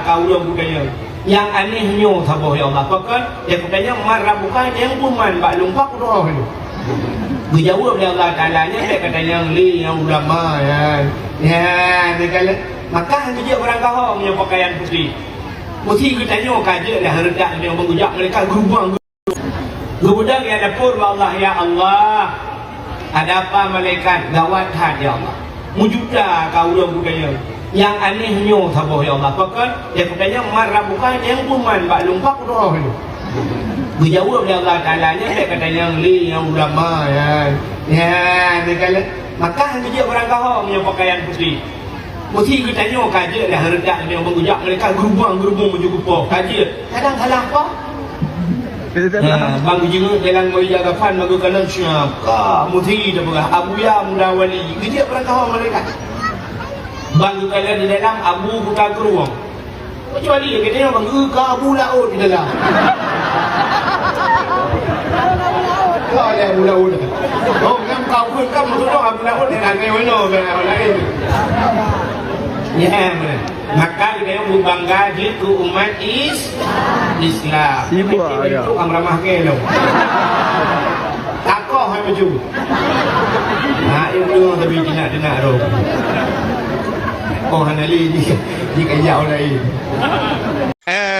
kau udah budaya yang anehnya sabah ya Allah pakan dia katanya marah bukan yang buman bak lumpak roh itu dijawab oleh Allah Ta'ala nya dia katanya yang ulama ya dia kata maka dia orang kahong yang pakaian putih mesti katanya kaje dah redak dia mengujak mereka gerubang gerudak ya dapur Allah ya Allah ada apa malaikat gawat had ya Allah mujuda kau udah budaya yang anehnya sabah ya Allah pakan dia katanya marah bukan yang buman bak lumpak roh itu dijawab oleh Allah Ta'ala nya dia katanya yang ulama ya dia kata maka dia orang kahong yang pakaian putih mesti katanya kaje dah redak dia mengujak mereka gerubang menjugupo kaje kadang salah apa bang jenga dalam menjaga fan bagi kanan siap ka mesti dah berah Abu Ya Muda Wali dia orang kahong mereka bang kalian di dalam abu buka keruang kecuali dia kata bang ke abu laut di dalam kau ada abu laut oh kan kau pun kan maksudnya abu laut dengan mana orang lain ya maka kita berbangga ke umat Islam Ibu ayah itu ramah ke lo takoh hai baju nah itu tapi tidak roh oh hanali di kaya lain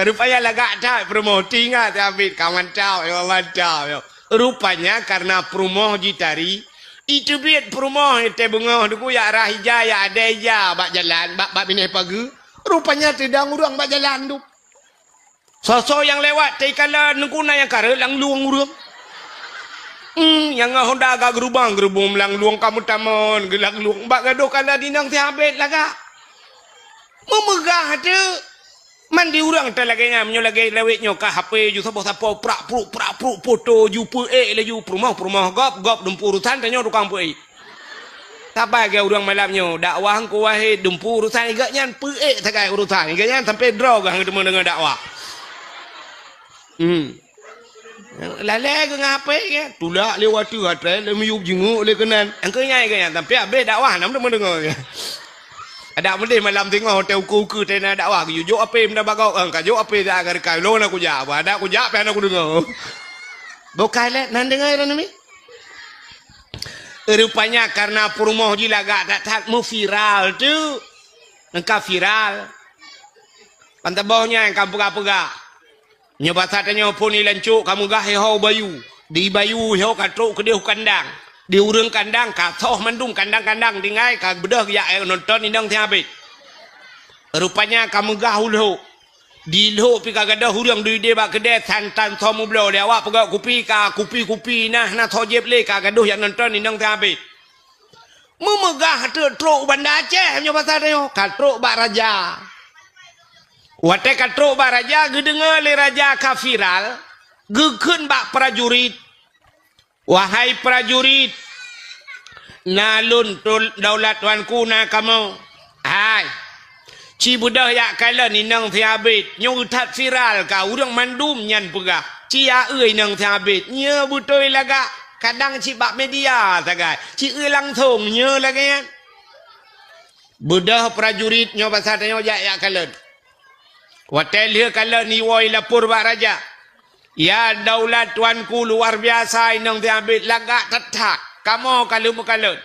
rupanya lagak dah promoti ngat Habib kawan tau ya Allah tau rupanya karena promo jitari itu biat promo itu bunga duku ya rahija ya ada ya bak jalan bak bini pagi rupanya tidak ngurang bak jalan tu sosok yang lewat taikala nengkuna yang kare lang luang urang yang Honda agak gerubang lang luang kamu tamon gelang luang bak gaduh kala dinang ti habis laga memegah tu mandi urang tu lagi nya menyo lagi lewetnya ka HP ju sapo prak pruk foto ju pe le ju perumah gop dumpu urusan tanyo tukang pe tabai ke urang malamnya dakwah ku wahe dumpu urusan iga nyan pe tagai urusan iga nyan sampai draw gang dengan dakwah lale ke ngape ke tulak lewat tu atre le miyub jenguk le kenan angke nyai ke nyan sampai habis dakwah nam dengar ada mendih malam tengok hotel ku tena dakwah ku jo ape minda bagau ka jo ape da agar kai lo na ku ja ada ku ja pe aku dengar bukai le nan dengar ni rupanya karena perumoh jilaga tak mau viral tu engkau viral pantai bawahnya yang kamu pega nyoba satanya pun ni lancuk kamu gah hau bayu di bayu hau katruk ke dia kandang di urang kandang katoh mandung kandang-kandang dingai ka bedah ya nonton indang ti habis rupanya kamu gahul di lo pi ka gadah urang di dia bak kedai santan somu blo dia awak pegak kupi nah tojeb le ka gaduh yang nonton indang ti habis memegah truk Banda Aceh nya pasal dia katruk bak raja wate katruk bak raja gedengar le raja ka viral gekeun bak prajurit wahai prajurit nalun daulat tuanku na kamu hai ci budah ya kala ni nang thi habis nyong that viral ka urang mandum nyan pegah ci ya euy nang thi habis nya butoi laga kadang ci bak media tagai ci euy langsung nya lagi budah prajurit nyo pasal nyo ya kala hotel dia kala ni woi lapor bak raja ya daulat tuanku luar biasa inang diambil lagak tetak kamu kalau mukalun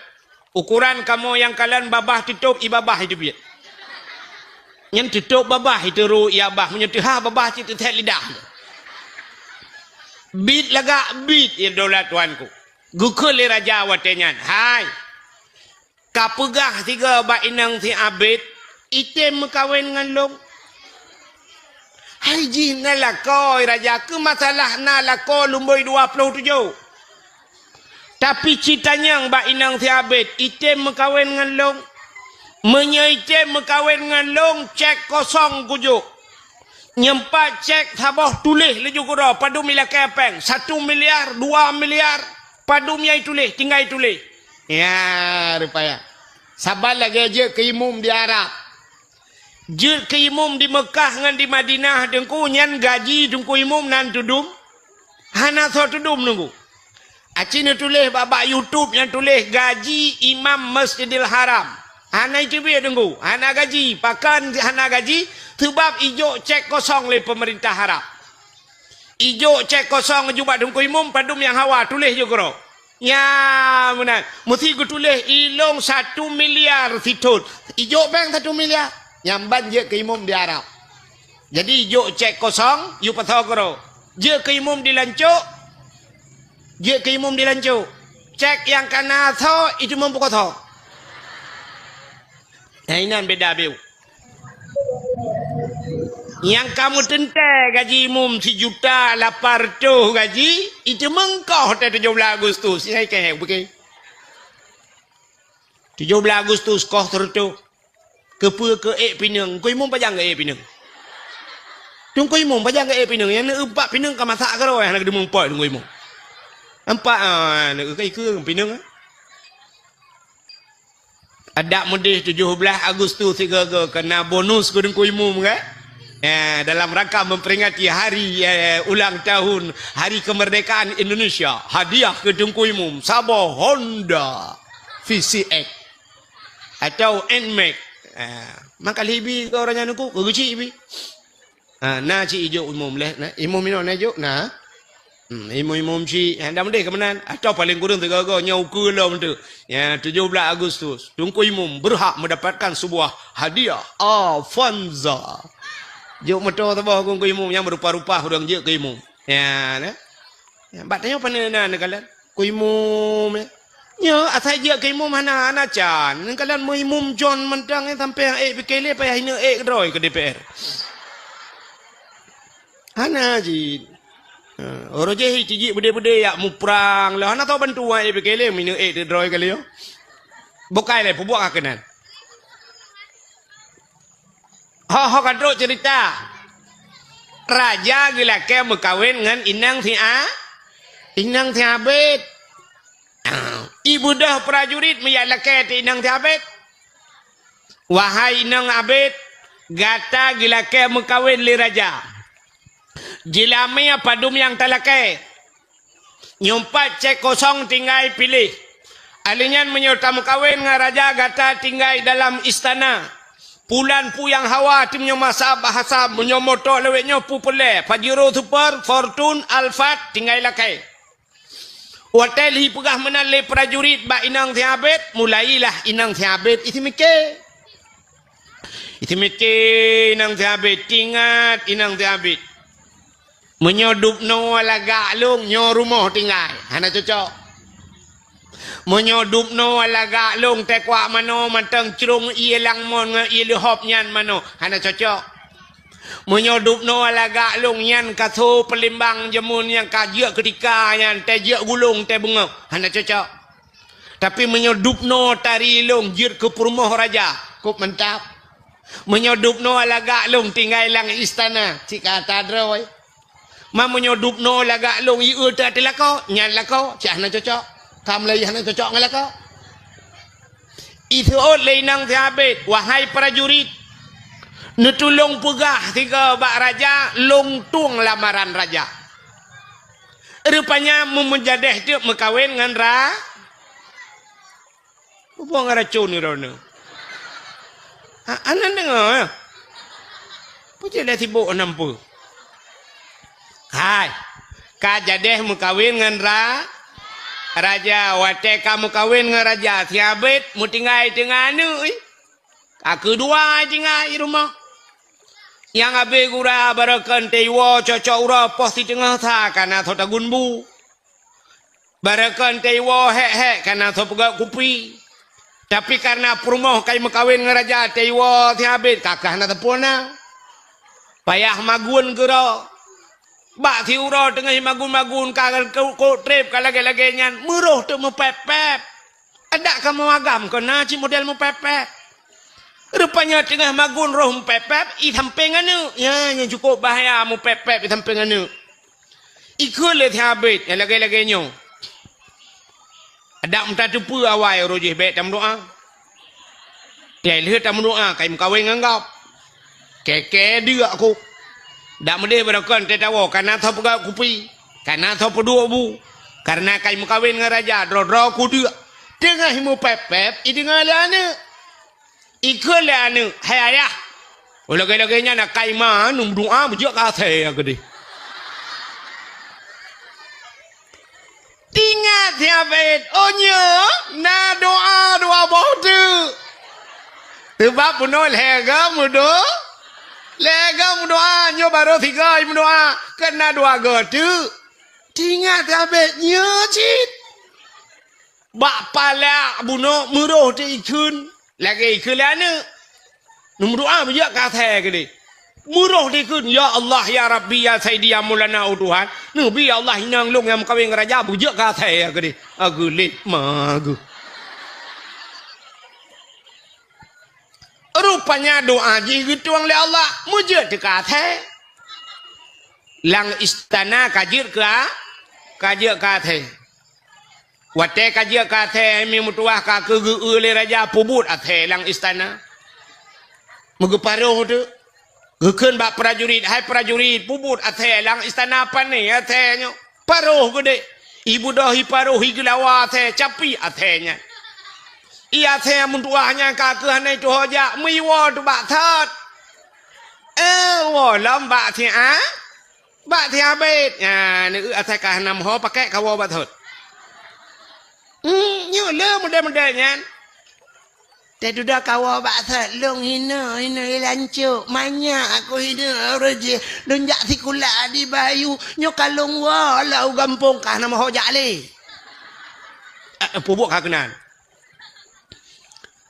ukuran kamu yang kalian babah tutup ibabah itu biar yang tutup babah itu ru ibabah menyentuh babah itu tet lidah bit lagak bit ya daulat tuanku gukul raja watenyan hai kapegah tiga bak inang ti abid item kawin dengan long haji nalakoi raja ke masalah nalakoi lumboi 27 tapi ceritanya yang bak inang tiabit item mekawin dengan long menyaitem mekawin dengan long cek kosong kujuk nyempat cek sabah tulis leju kura padu mila kepeng 1 miliar 2 miliar padu miai tulis tinggal tulis ya rupanya sabar lagi aja ke imum di Arab je ke imum di Mekah dengan di Madinah dengku nyan gaji dengku imum nan tudum hana so tudum nunggu acina tulis babak YouTube yang tulis gaji imam Masjidil Haram hana itu biar dengku hana gaji pakan hana gaji Sebab ijo cek kosong le pemerintah Arab. Ijo cek kosong juga dum kuimum padum yang hawa tulis je kro. Ya benar. Mesti ku tulis ilong 1 miliar titut. Ijo bank 1 miliar. Nyamban je ke imum di Arab. Jadi ijo cek kosong you patho kro. Je ke imum dilancuk. Je ke imum dilancuk. Cek yang kana tho itu membuka tho. Nah ini beda beu. Yang kamu tentai gaji umum 1.800.000 gaji, itu mengkau pada 17 Agustus. Ini kayak begini. 17 Agustus kau tertu. Kepa ke pinang. Kau umum pajang ke pinang. Tung kau umum pajang ke pinang. Yang empat pinang kau masak ke roh. Yang nak demempot kau umum. Empat nak ke pinang. Ada mudah 17 Agustus 3 kena bonus kau umum kan? Dalam rangka memperingati hari ulang tahun Hari Kemerdekaan Indonesia, hadiah ke Tunku Umum Sabah Honda VCX atau NMAX. Maka lebih ke orangnya nuku ke guci ibi. Na ci ijo umum leh, na imum ino na ijo na. Imum ci anda mendeh kemenan atau paling kurang tiga-tiga nyau kelam tu. Ya 17 Agustus Tunku Umum berhak mendapatkan sebuah hadiah Avanza. Juk motor tabah kong kuimum yang berupa-rupa hurang je kuimum. Ya, ne. Ya, batanya panenan kalian. Kuimum. Ya, asal je kuimum hana chan. Kalian mau imum John mentang sampai pikele payah hina kedroi ke DPR. Hana ji. Orang je hiji bude-bude yak mu perang lah. Hana tahu bantu pikele mina kedroi kali yo. Bukai le pubuak kenan. Ho kadro cerita raja gila ke berkawin dengan inang ti abid. Ibu dah prajurit meyala ke ti inang ti abid. Wahai inang abid, gata gila ke berkawin li raja. Jilame padum yang talake. Nyumpat cek kosong tinggal pilih. Alinyan menyerta berkawin dengan raja gata tinggal dalam istana. Pulan pu yang hawa timnya masa bahasa menyomoto lewetnya pu pele Pajero Super Fortune Alphard tinggal lakai. Hotel hi pegah menale prajurit ba inang tiabet mulailah inang tiabet itu mikir inang tiabet tingat inang tiabet menyodup no laga long nyo rumah tinggal hana cocok. Menyodup no alaga long tekwa mano matang cerung ia lang mon ia lihop nyan mano hana cocok. Menyodup no alaga long nyan katho pelimbang jemun yang kajak ketika nyan te je gulung te bunga hana cocok. Tapi menyodup no tari long jir ke perumah raja kup mentap. Menyodup no alaga long tinggal lang istana cika tadroy. Ma menyodup no alaga long iu ta telako nyan lako cak hana cocok. Kamu lagi hanya cocok ngelak kau. Itu oleh nang tiabet. Wahai prajurit. Netulung pegah tiga bak raja. Longtung lamaran raja. Rupanya memenjadeh tu mekawin dengan apa ngaracun ni rona. Anak dengar. Puja dah sibuk nampu. Hai. Kajadeh mekawin dengan raja, wate kamu kawin dengan raja, siabet, mu tinggal dengan anu. Aku dua tinggal di rumah. Yang abe gura barakan tewa cocok ura pos di tengah ta karena thota gunbu. Barakan tewa hek karena thot pegak kupi. Tapi karena perumah kai mekawin dengan raja tewa siabet kakah na tepona. Payah magun gera. Bak si ura tengah magun-magun kagal kau trip kalage-lage nyan muruh tu mepep-pep. Ada kamu agam kena ci model mepep-pep. Rupanya tengah magun roh mepep-pep i samping anu. Ya yang cukup bahaya mepep-pep i samping anu. Ikut le habit yang lage-lage nyo. Ada mta tupu awai rojih bet tam doa. Dia lihat tam doa kai mkawin ngangkau. Keke dia aku. Tak mendih berakan tetawa karena thop pegak kupi, karena thop pedua bu, karena kai mukawin dengan raja, dro ku dia. Tengah himu pep, i dengar lah ane. Ikut lah ane, hai ayah. Lagi-laginya nak kaima num doa bujak kate aku deh. Ingat ya bet, onyo na doa boh tu. Sebab punol lega mudo, lega mudoa nyo baru tiga mudoa kena doa tu. Ingat ya bet nyo cit. Bak pala buno muroh tu ikun, lagi ikun lana. Num doa bujak kate aku deh. Murah dikun ya Allah ya Rabbi ya Sayyidi ya Maulana Tuhan. Nabi ya Allah inang long yang kawin raja bujak kata ya gede. Aku lit magu. Rupanya doa ji gituang le Allah mujak de kata. Lang istana kajir ka kajir kata. Wate kajir kata mi mutuah ka ke le raja pubut athe lang istana. Mugu paruh tu. Gekun bak prajurit, hai prajurit, pubut athe lang istana apa ni athe nyo. Paruh gede. Ibu dahi paruh higlawa athe capi athenya. Ia athe muntuahnya kakeh hanai tu hoja, miwa tu bak thot. Wo lam bak thi a. Bak thi abet. Ya, ni athe kah nam ho pakai kawo bak thot. Nyo le muda-muda nyan. Tapi dah kawa baksa long hina lancuk banyak aku hina raja donjak sikula di bayu nyo kalong wala gampung kah nama hojak le pubuk kah kenan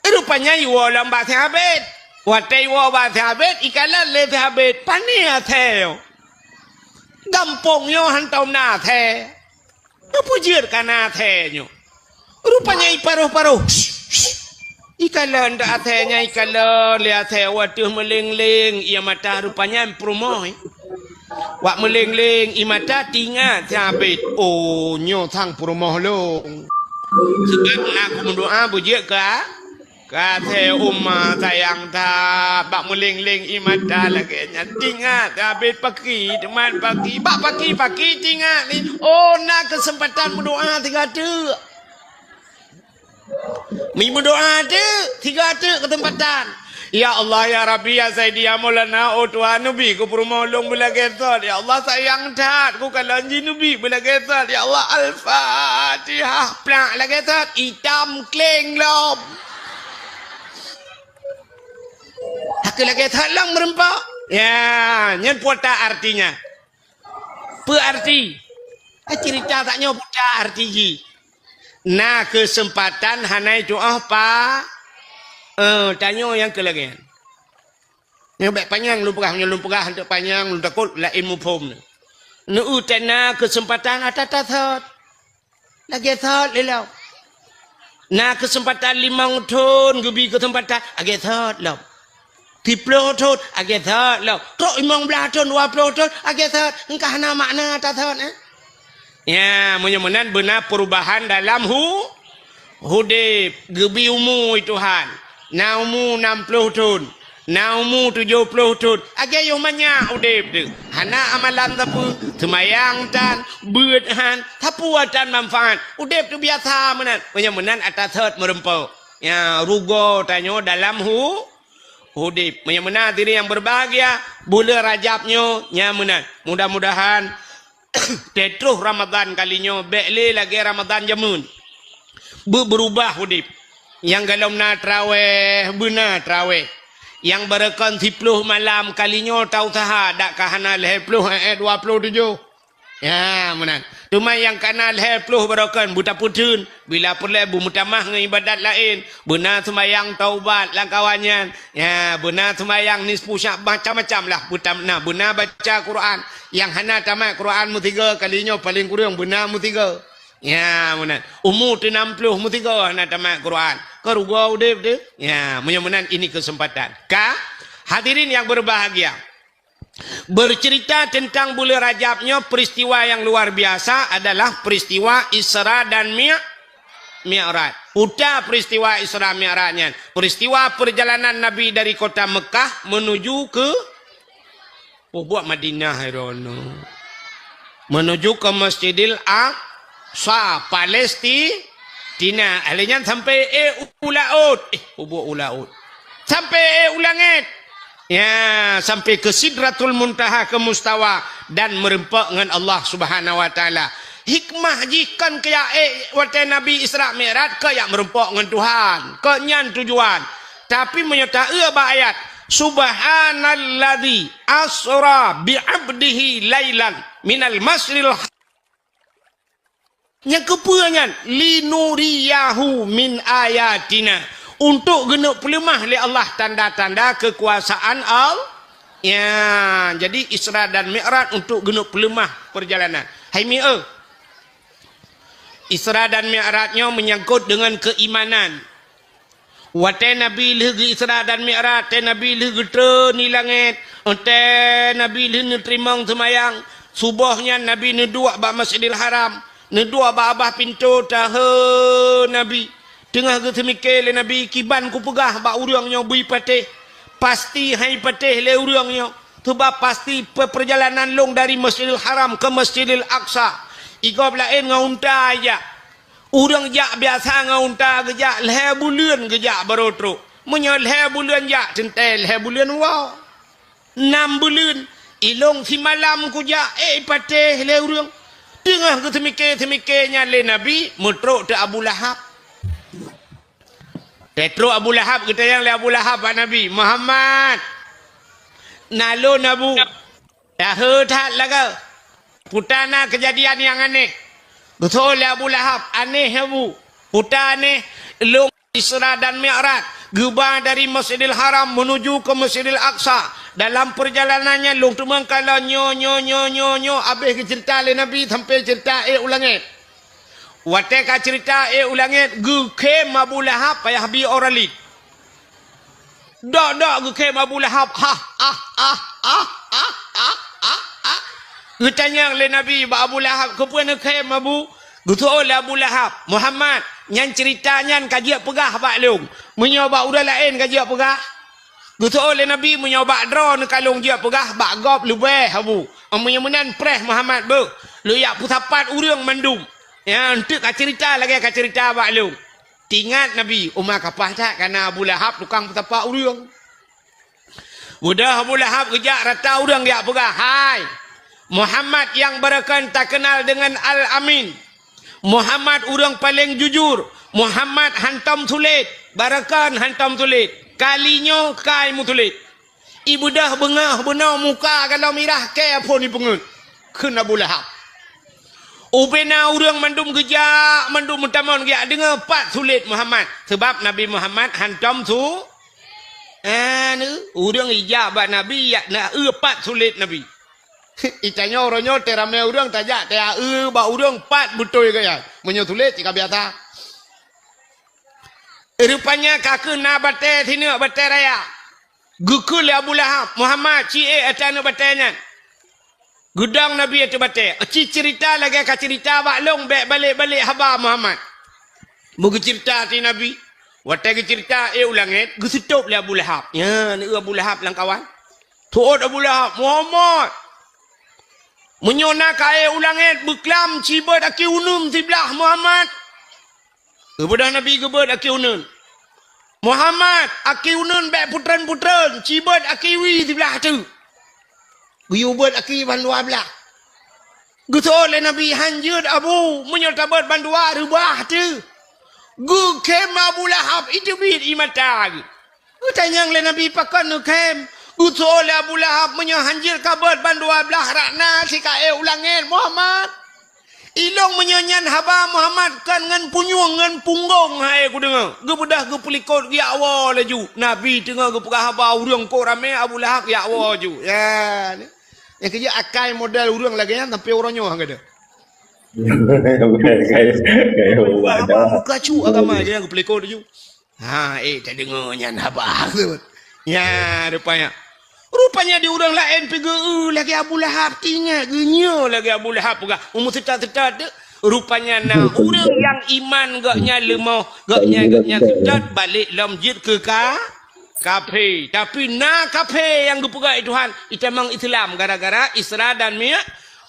rupanya yu lam ba habet watai wa ba habet ikalan le habet pania theo gampung yo hantau na the apa jir kana the nyo rupanya iparuh-paruh ikalan dah athenya ikalan lihat athe waduh meleng-leng ia mata rupanya promoy wak meleng-leng ia mata tingat habis oh nyo thang promoh lo sebab aku mendoa bujik ka athe umma sayang ta bak meleng-leng ia mata lagi tingat habis pagi teman pagi bak pagi tingat ni oh nak kesempatan mendoa tiga tu Mi berdoa tu, 3 tu ketempatan. Ya Allah ya Rabbi ya Sayyidi ya Maulana Tuhan Nabi ku permolong bila gesot. Ya Allah sayang tat ku kalanji Nabi bila gesot. Ya Allah Al-Fatihah. Plak la gesot hitam kleng lom. Aku lagi thalang merempak. Ya, nyen puata artinya. Apa arti? Cerita taknya puata arti ji. Nah kesempatan hanai doa pa tanya yang kelagian yang baik panjang lu pegah untuk panjang lu takut lah ilmu pom nu utana kesempatan atatat lagi thot lelau nah kesempatan 5 tahun gebi kesempatan agi thot lau 10 tahun agi thot lau tok 15 tahun 20 tahun agi thot engkah na makna tatat ya, mudah-mudahan benar perubahan dalam hudib gebi umur Tuhan. Na umur 60 tahun, na umur 70 tahun. Agak yang banyak hudib tu. Hana amalan tapu, semayang tan, berhan, tapuatan manfaat. Hudib tu biasa menan. Mudah-mudahan atas third merempau. Ya, rugo tanya dalam hudib. Mudah-mudahan diri yang berbahagia, bulan Rajabnya nyamunan. Mudah-mudahan Tetruh Ramadan kalinya bekle lagi Ramadan jamun berubah hudip yang galom na traweh benar traweh yang berekan 10 malam kalinya tau taha dak kahana 20 27 ya menan cuma yang kana 20 berekan buta putun bila perle bu mutamah ngan ibadat lain benar sembayang taubat lang kawannya ya benar sembayang nisfu syak macam-macam lah butamna benar baca Quran yang hana tamat Quran mu 3 kalinya paling kurang benar mu 3 ya menan umur 60 mu 3 hana tamat Quran kerugo udip tu ya mudah-mudahan ini kesempatan hadirin yang berbahagia bercerita tentang bulan Rajabnya peristiwa yang luar biasa adalah peristiwa Isra dan Mi'raj. Uta peristiwa Isra Mi'rajnya. Peristiwa perjalanan Nabi dari kota Mekah menuju ke buat Madinah Herono. Menuju ke Masjidil Aqsa Palestina. Alenya sampai ulaut. Buat ulaut. Sampai ulangit. Ya, sampai ke Sidratul Muntaha, ke Mustawa, dan merempak dengan Allah Subhanahu wa taala. Hikmah jikan kaya waktu Nabi Isra Mi'raj kaya merempak dengan Tuhan. Kenyan tujuan. Tapi menyata ayat Subhanalladzi asra bi'abdihi lailan minal masjidil yang kepuangan linuriyahu min ayatina, untuk genuk pelemah oleh Allah tanda-tanda kekuasaan Allah. Ya, jadi Isra dan Mi'raj untuk genuk pelemah perjalanan. Hai mi'e. Isra dan Mi'rajnya menyangkut dengan keimanan. Wate Nabi lagi Isra dan Mi'raj, te Nabi lagi ni langit, te Nabi lagi terima semayang, subuhnya Nabi nedua ba Masjidil Haram, nedua ba abah pintu tahe Nabi. Tengah ke semikir le Nabi kiban ku pegah ba urangnya bui patih. Pasti hai patih le urangnya. Sebab pasti perjalanan long dari Masjidil Haram ke Masjidil Aqsa. Ikob lain ngaunta aja. Urang jak biasa ngaunta gejak leh bulan gejak barotro. Menyo leh bulan jak tentel leh bulan wow. 6 bulan ilong si malam ku jak patih le urang. Tengah ke semikirnya le Nabi metrok te Abu Lahab. Petro Abu Lahab kita yang le Abu Lahab Pak Nabi Muhammad nalo nabu dah hetat laga putana kejadian yang aneh betul le Abu Lahab aneh Abu puta aneh long Isra dan Mi'raj gebah dari Masjidil Haram menuju ke Masjidil Aqsa. Dalam perjalanannya long tumang kala nyo habis cerita le Nabi sampai cerita ulangit. Wateka cerita ulangit gukem Abu Lahab payah bi orali. Dak gukem Abu Lahab Gutanya le Nabi ba Abu Lahab kepuan kem Abu gutul Abu Lahab Muhammad nyan ceritanya kajiak pegah pak long menyoba udah lain kajiak pegah gutul le Nabi menyoba drone kalong dia pegah bak gop lebih Abu menyemenan preh Muhammad bu lu yak putapat urang mandum. Ya, untuk cerita lagi cerita Pak Long. Tingat Nabi, Umar kapal tak karena Abu Lahab tukang betapa urang. Udah Abu Lahab kejak rata urang dia pegah. Hai. Muhammad yang berakan tak kenal dengan Al-Amin. Muhammad urang paling jujur. Muhammad hantam sulit. Barakan hantam sulit. Kalinya kai mu sulit. Ibu dah bengah benar muka kalau mirah ke apa ni pengut. Kena Abu Lahab. Upena urang mandum gejak, mandum mutamon gejak dengar pat sulit Muhammad. Sebab Nabi Muhammad hantam tu. Urang ijabah Nabi ya nak pat sulit Nabi. Itanya orangnya teramai urang tajak tea ba urang pat betul gaya. Menyo sulit jika biasa. Rupanya kakek na bate sini bate raya. Gukul Abu Lahab Muhammad cie atana batenya. Gudang Nabi itu batik. Cerita lagi ka cerita baklong balik haba Muhammad. Muga cerita ti Nabi. Waktu cerita ulangit gesetup le Abu Lahab. Ya, ni Abu Lahab lang kawan. Tuot Abu Lahab Muhammad. Menyona ka ulangit beklam cibot aki unum sebelah Muhammad. Kepada Nabi gebet aki unun. Muhammad aki unun bek putran cibot aki wi sebelah tu. Guyu buat aki bandua belah. Gutu oleh Nabi hanjur Abu menyertabat bandua rubah tu. Gu kem Abu Lahab itu bid imata. Gutanya oleh Nabi pakan nu kem. Gutu oleh Abu Lahab menyohanjir kabat bandua belah rakna si kae ulangin Muhammad. Ilong menyonyan haba Muhammad kan ngan punyung ngan punggong hai ku dengar. Gu bedah gu pelikot gi awal laju. Nabi tengah gu pegah haba urang ko rame Abu Lahab ya awal ju. Ya ni. Yang kerja akai modal urang lagi kan sampai orangnya hang ada. Kayak apa muka cu agama dia yang pelikot tu. Ha tak dengarnya apa tu. Ya rupanya di urang lain pergi lagi Abu Lahab tinggal genyo lagi Abu Lahab pegah umur setat tu. Rupanya nak urang yang iman gaknya lemah gaknya setat balik lamjid ke kafe. Tapi na kafe yang dipegang Tuhan itu memang Islam gara-gara Isra dan Mi'raj.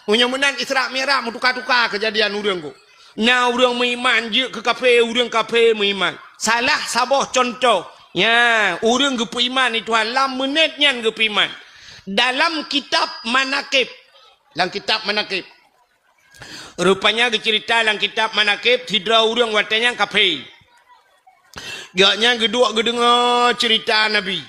Mudah-mudahan Isra Mi'raj tukar-tukar kejadian urang ku. Na urang meiman je ke kafe urang kafe meiman. Salah sabah contoh Ya, orang gepu iman itu halam menitnya gepu iman. Dalam kitab manakib. Dalam kitab manakib. Rupanya cerita dalam kitab manakib tidak orang watanya kafe. Gaknya gedua gedengar cerita Nabi.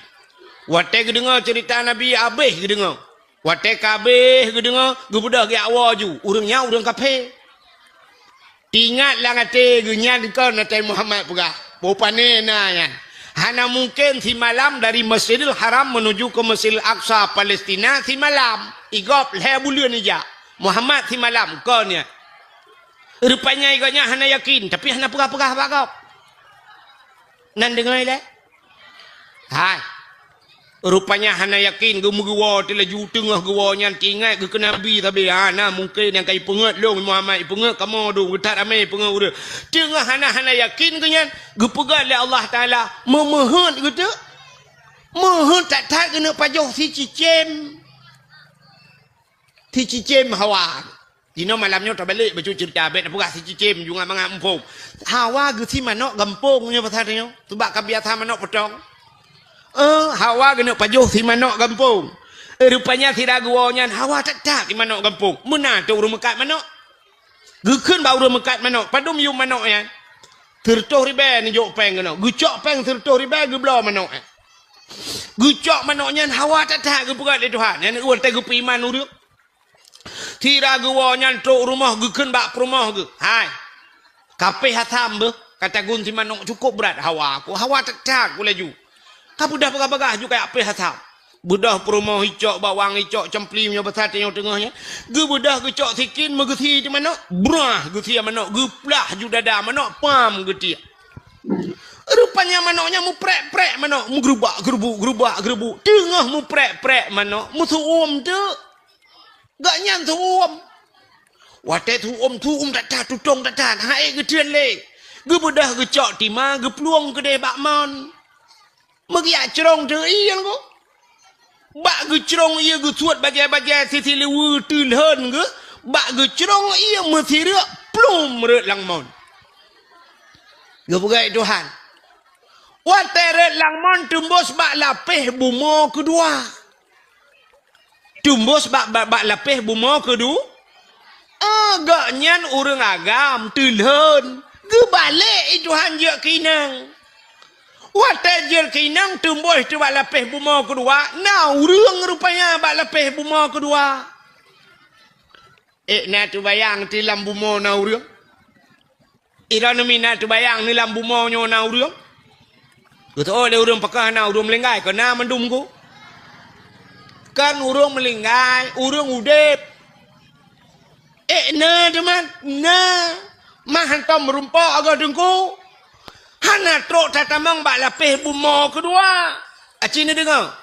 Wate gedengar cerita Nabi abeh gedengar. Wate kabeh gedengar gebudah ge awaju. Urangnya urang kafe. Ingatlah ngate genyan kau nate Muhammad pegah. Bopane nanya. Hana mungkin si malam dari Masjidil Haram menuju ke Masjidil Aqsa Palestina si malam. Igop leher bulan aja. Muhammad si malam kau ni. Rupanya iganya hana yakin tapi hana pegah-pegah bagap. Nan dengar le? Hai. Rupanya hana yakin gemuwa tela ju tengah gewa nyan tingat ke nabi tapi hana mungkin yang kai pengat long Muhammad pengat kamu do getat ramai pengat ura. Tengah hana yakin ke nyan gepegat le Allah Taala memohon gitu. Mohon tak kena pajoh si cicem. Si cicem Hawa. Dino malamnya tak balik baca cerita bet apa si cicem juga mangap empung. Hawa ge si manok gampungnya pasarnya. Sebab kebiasaan manok potong. Hawa kena pajuh si manok kampung. Rupanya si raguanya Hawa tak si manok kampung. Mana tu urung mekat manok? Gekun bau urung mekat manok. Padum yung manok ya. Tertuh ribe ni jok peng kena. Gucok peng tertuh ribe geblo manok. Gucok manoknya Hawa tak gebuat le Tuhan. Yang uan tegu iman urung. Si raguanya tu rumah gekun bak rumah ge. Hai. Kape hatam be. Kata gun si manok cukup berat Hawa aku. Hawa tak ku laju. Kau budak bagah-bagah juga apa hatam. Budak perumah hicok, bawang hicok, cempli punya besar tengok tengahnya. Ge budak gecok sikin, megeti di mana? Brah, geti mana? Geplah juga dah mana? Pam geti. Rupanya manoknya mu prek-prek mana? Mu gerubak. Tengah mu prek-prek mana? Mu tuum tu. Gak nyan tuum. Wate tuum tak tutong tak tahan. Hai getian le. Ge budak gecok timah, gepluang kedai bakman. Magiak cerong tu iya ko. Bak ge cerong iya ge suat bagai-bagai sisi lewu tulhan ge. Bak ge cerong iya mesti rek plum rek langmon. Ge pegai Tuhan. Wate rek langmon tumbus bak lapih bumo kedua. Tumbus bak lapih bumo kedua. Agaknya urang agam tulhan. Ge balik Tuhan je kinang. Watajir kinang tumbuh tu bak lapih buma kedua. Nah, urang rupanya bak lapih buma kedua. Nak tu bayang ti lam buma na urang. Ira nami nak tu bayang ni lam buma nyo na urang. Kata oh le urang pakah na urang melinggai kena mendum ku. Kan urang melinggai, urang udep. Na teman, na. Mah hantam merumpak agak dengku. Hana trok tatamang bak lapih buma kedua. Acina dengar.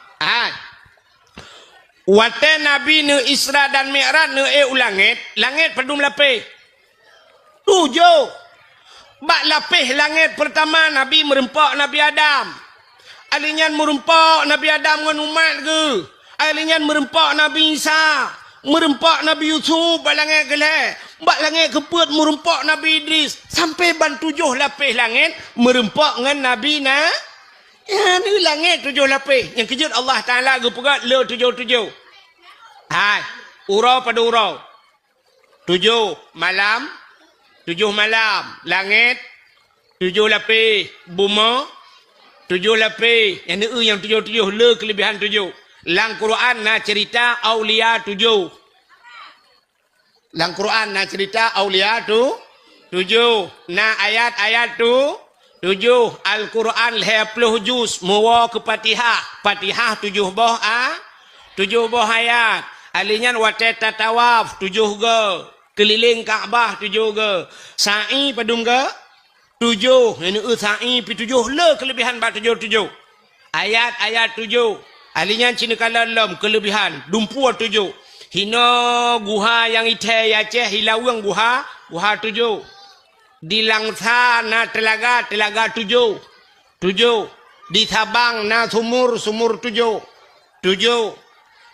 Wate Nabi ne Isra dan Mi'raj ne ulangit. Langit pedum lapih. 7. Bak lapih langit pertama Nabi merempak Nabi Adam. Alinyan merempak Nabi Adam dengan umat ke. Alinyan merempak Nabi Isa. Merempak Nabi Yusuf bak langit gelap. Bak langit keput merempak Nabi Idris. Sampai ban 7 lapis langit. Merempak dengan Nabi na. Ya ni langit 7 lapis. Yang kejut Allah Ta'ala gepegat le 7. Hai. Urau pada urau. 7 malam. 7 malam. Langit. 7 lapis. Buma. 7 lapis. Yang ni yang 7 le kelebihan 7. Lang Quran na cerita Aulia 7. Lang Quran na cerita Aulia tu 7. Na ayat-ayat tu 7. Al-Quran 20 juz. Muwa ke Fatihah. Fatihah 7 boh 7 boh ayat. Alinyan watet tatawaf 7 ge. Keliling Kaabah 7 ge. Sa'i padung ge 7. Ini sa'i pi 7 le kelebihan ba 7. Ayat-ayat 7. Alinyan Cina kalam kelebihan. Dumpua 7. Hina guha yang ite Aceh hilawang guha 7. Di Langsa na telaga 7. Di Sabang na sumur 7.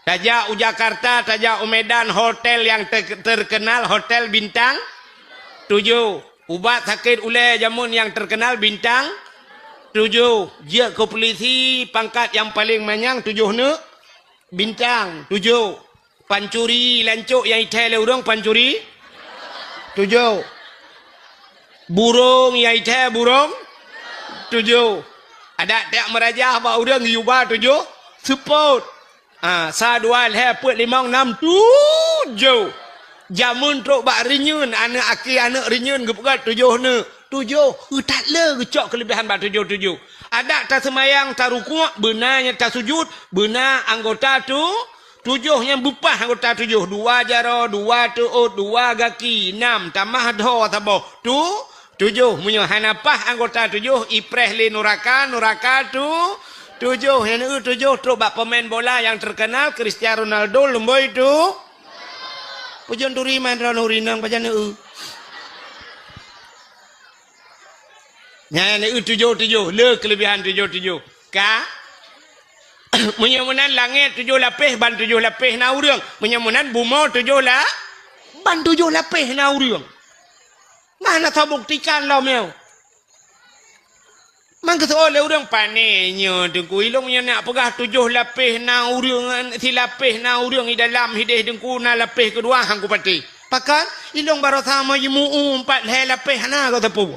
Tajak Jakarta, tajak Medan hotel yang terkenal hotel bintang 7. Ubat sakit ule jamun yang terkenal bintang 7. Dia ke polisi pangkat yang paling manyang 7 ne. Bintang 7. Pancuri lancuk yang itai le urang pancuri 7. Burung yang itai burung 7. Ada tak merajah ba urang yuba 7. Support. Sa dua le put 5 6 7. Jamun trok bak renyun anak aki anak renyun gepegat 7 ne. 7. Tak le gecok kelebihan bak 7. Ada tak semayang tak rukuk benarnya tak sujud benar anggota tu 7 yang bupah anggota 7. 2 jaro 2 tuut 2 gaki 6 tamah do tabo tu 7 munyo hanapah anggota 7 ipreh le nuraka tu 7 yang 7 truk bak pemain bola yang terkenal Cristiano Ronaldo lemboi tu pujon turi man rinang pajan nya 7 le kelebihan 7 ka menyamunan langit 7 lapis ban 7 lapis na urang menyamunan bumi 7 lah ban 7 lapis na urang mana tahu buktikan lo meu mang ke oleh urang panenya dengku ilong nya nak pegah 7 lapis na urang si lapis na urang di dalam hidih dengku na lapis kedua hang ku pati pakan ilong baro sama yemu 4 le lapis na kau tepu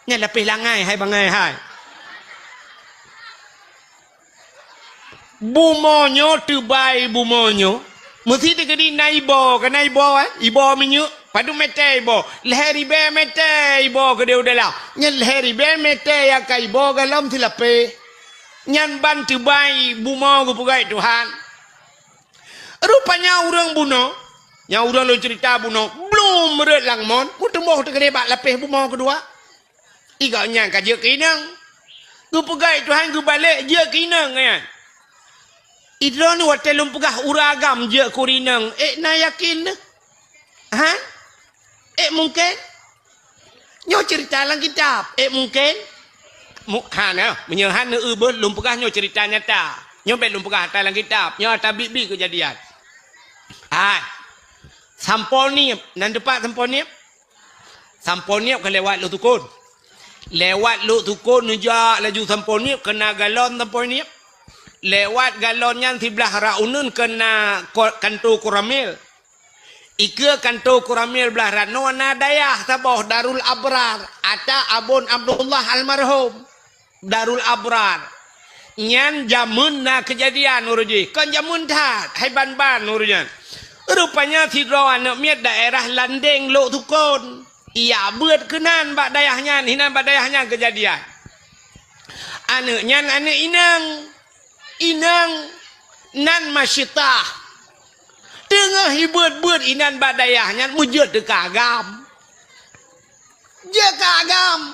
nya lapis langai hai bangai hai bumonyo tebai bumonyo mesti tegedi naibo ke naibo ibo minyu padu mete ibo leheri be mete ibo ke dia udalah nyan leheri be mete ya kai ibo galam tilape nyan ban tebai bumo ku pugai Tuhan rupanya urang buno yang urang lo cerita buno belum meret langmon ku temboh tegede bak lapis bumo kedua iga nyang ka je kinang ku pugai Tuhan ku balik je kinang kan idron watelum pegah uragam je kurinang na yakin ha mungkin nyo cerita lang kitab mungkin mukhana menyehan beul lum pegah nyo cerita nyata nyo bet lum pegah dalam kitab nyo ta bibi kejadian samponiep nan depan samponiep ke lewat lu tukun lewat lu tukun nujak laju samponiep kena galon samponiep lewat galonnya sebelah raunun kena kanto kuramil ike kanto kuramil belah rano na dayah taboh Darul Abrar ata abon Abdullah almarhum Darul Abrar nyan jamun na kejadian uruji kan jamun tat hai ban urujan rupanya sidro anak miat daerah Landeng lo tukun iya buat kenan bak dayahnya hinan bak dayahnya kejadian anaknya anak inang nan masyitah tengah hibut inan badayahnya mujud de kagam je kagam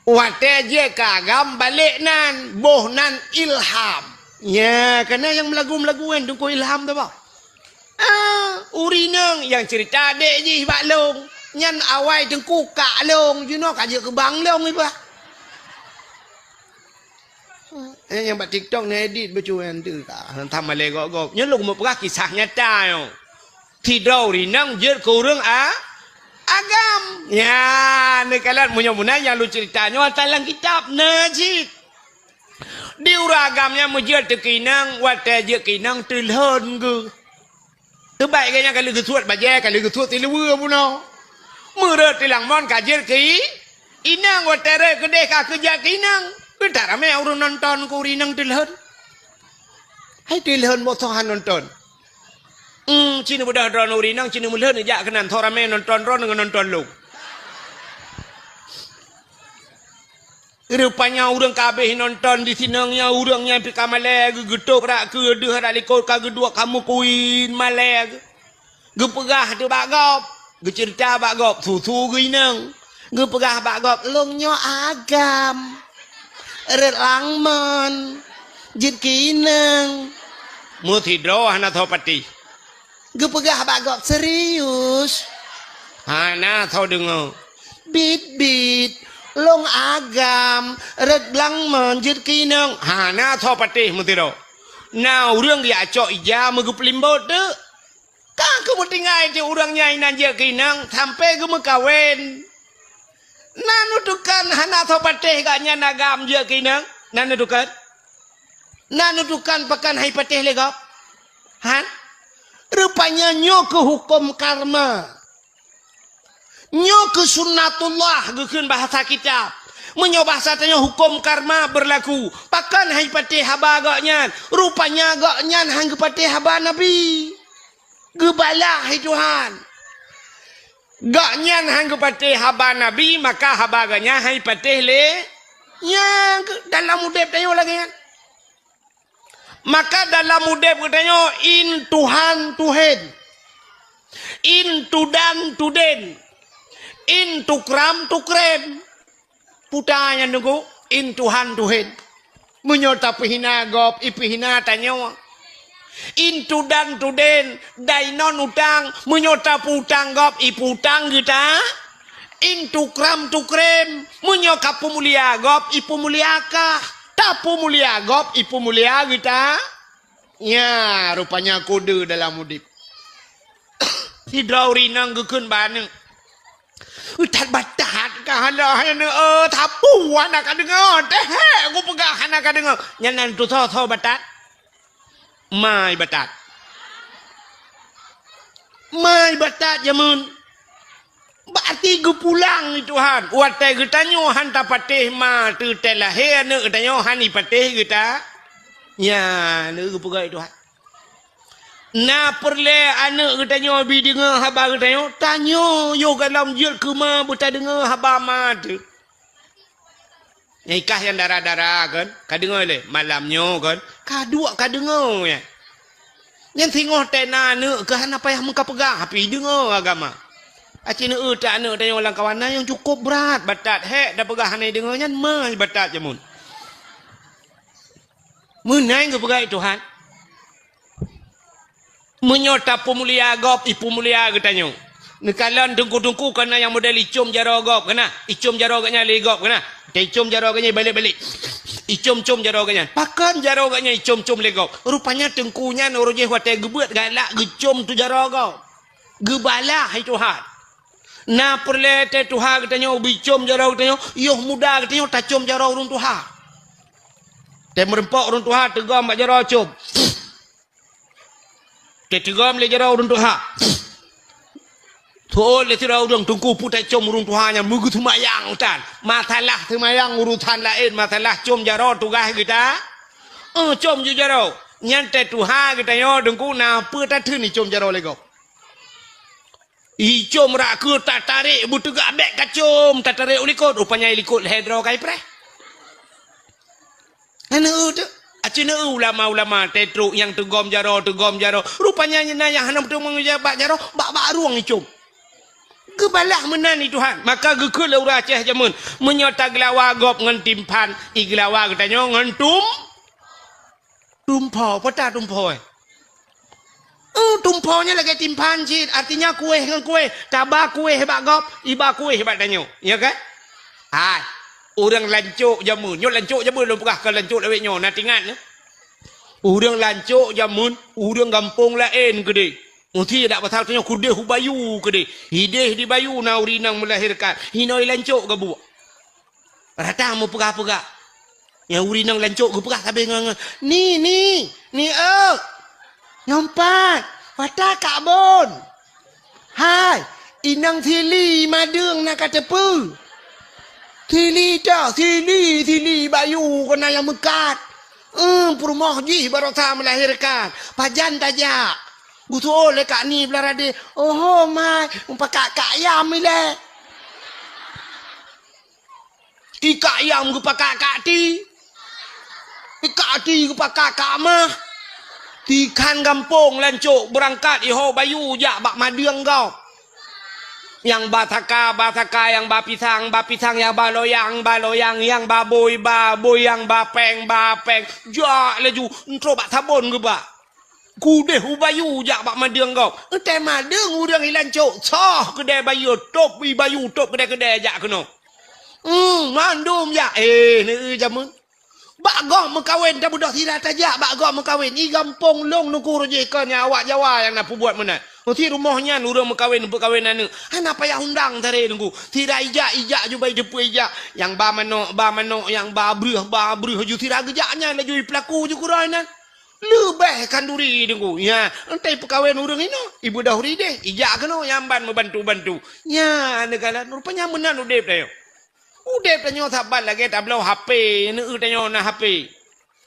wate je kagam balik nan boh nan ilham ya karena yang melagu-melaguan tunggu ilham tu bang urinang yang cerita dek je bak long nyan awai tengku kak long you know kaje ke bang long ni bah yang buat TikTok ni edit bercuan tu tak thamma le gok nhớ lúc một cái kisah nyata yo tidau rinang jer kurang agam ya ni kalan munya yang lu ceritanya dalam kitab najid di uragamnya mujud tekinang wate je kinang tilhon ke tu baik kanya kali kesuat baje kali kesuat tilewe puno murut tilang mon kajer ki inang wate re gede ka kerja kinang bentar ame orang nonton kurinang tilhon hai tilhon motohan nonton cina budak drone urinang cina mulhon jak kenan thorame nonton ron dengan nonton lu rupanya orang kabeh nonton di sinangnya orangnya pika maleg getuk rak ke deh rak likut ka gedua kamu kuin maleg gepegah tu bagop gecerita bagop susu ginang gepegah bagop longnyo agam red langman jit kinang mutidro hana thopati gepegah bagop serius hana thau dengo bit long agam red langman jit kinang hana thopati mutidro now rương dia cok ija megepelimbot tu kan kemutingai je urang nyai nan je kinang sampai ke mekawen Nanu tukan hana tho pateh gaknya nagam je kinang. Nanu tukan. Nanu tukan pakan hai pateh legap. Han? Rupanya nyo ke hukum karma. Nyo ke sunnatullah gekeun bahasa kitab. Menyo bahasa tanya hukum karma berlaku. Pakan hai pateh haba gaknya. Rupanya gaknya hang pateh haba Nabi. Gebalah hai Tuhan. Gaknya hang pateh haba Nabi maka haba gaknya hai pateh le. Ya dalam udep tayo lagi kan. Maka dalam udep katanya in Tuhan Tuhan. In tudan tuden. In tukram tukrem. Putanya nunggu in Tuhan Tuhan. Menyota pihina gop ipihina tanyo. In tudan tuden dainon utang menyota putang gop iputang kita. In tukram tukrem menyoka pemulia gop ipu muliaka. Tapu mulia gop ipu mulia kita. Ya rupanya kode dalam mudip. Hidrauri nang gekun baneng. Utat batat kahala tapu anak kadengar teh aku pegah anak kadengar nyanan tu tho batat mai batat jamun berarti gue pulang ni Tuhan watai kita nyo hanta pateh ma tu telah he ne kita nyo hani pateh kita ya ne gue pegah Tuhan. Na perle anak kita nyo bi dengar haba kita nyo tanyo yo dalam jil kema buta dengar haba mat. Nikah yang darah-darah kan kadengar le malamnya kan kadua kadengar ya. Yang tengok tena ne ke hana payah muka pegang api dengar agama. Acina tak anak tanya orang kawan yang cukup berat batat he dah pegang hana dengarnya mai batat jamun. Menai ke pegang Tuhan. Menyota pemulia gop ipu mulia katanya. Nekalan tungku-tungku kena yang model icum jaro gop kena. Icum jaro katnya le gop kena. Icum jaro katnya balik-balik. Icum-cum jaro katnya. Pakan jaro katnya icum-cum le gop. Rupanya tengkunya noroje watai gebuat galak gecum tu jaro gop. Gebalah hai Tuhan. Na perle te Tuhan katanya bicum jaro katanya. Yoh muda katanya tacum jaro urun Tuhan. Te merempok urun Tuhan tegam mak jaro cum. Ketigam le jara urun Tuhan. Thol le tira urun tungku putai com urun Tuhan yang mugu tumayang utan. Matalah tumayang urutan lain matalah com jara tugah kita. Com ju jara. Nyante Tuhan kita yo tungku na peta thun ni com jara le go. I com rak ke tak tarik butuh gak bek kacom tak tarik ulikot rupanya ilikot hedro kai pre. Anu tu acina ulama-ulama tetru yang tegom jaro rupanya nyena yang hanam tu mengujabat jaro bak ruang icum gebalah menani Tuhan maka gekul ura Aceh jamun menyota gelawa gop ngan timpan iglawa katanya ngan tumpo peta tumpo tumponya lagi timpan cid artinya kue ngan kue tabak kue hebat gop iba kue hebat tanyo ya kan hai orang lancuk jamun, nyo lancuk jamun lu pegah ke lancuk lewek nyo natingan. Orang lancuk jamun, orang gampung lain gede. Uti dak pasal tu nyo kudeh hubayu gede. Hideh di bayu na urinang melahirkan. Hinoi lancuk ke bu. Rata mau pegah-pegah. Yang urinang lancuk ke pegah sampai ngang. Ni nyompat. Wata kabon. Hai, inang thili madung nak katepu. Thili bayu kena yang mekat. Perumah ji barota melahirkan. Pajan tajak. Gutu oleh kak ni belarade. Oh mai, umpakak kak ayam ile. Ika ayam gupakak kak ti. Ika ti gupakak kak mah. Tikan kampung lancuk berangkat iho bayu jak bak madiang kau. Yang bataka yang bapisang yang baloyang yang baboy yang bapeng jak leju entro bak sabon ke bak kude hubayu jak bak madeng kau ente madeng urang ilan cok soh kedai bayu top bayu top kedai jak keno mandum jak ni jamun bak gom mengkawin dah budak tidak tajak bak gom mengkawin i gampong long nuku rojek kan awak Jawa yang nak buat mana Nanti rumahnya nurang berkahwinan ni. Hana payah undang tadi nunggu. Tidak ijak juga depu ijak. Yang ba manok, yang ba bruh ju tidak gejaknya laju pelaku ju kurainan. Lebih kanduri nunggu. Ya, entai perkahwinan urang ini. Ibu dahuri deh. Ijak kena yang ban membantu. Ya, negara rupanya menan udep dah. Udep tanya sabar lagi tak belau HP. Ni tanya na HP.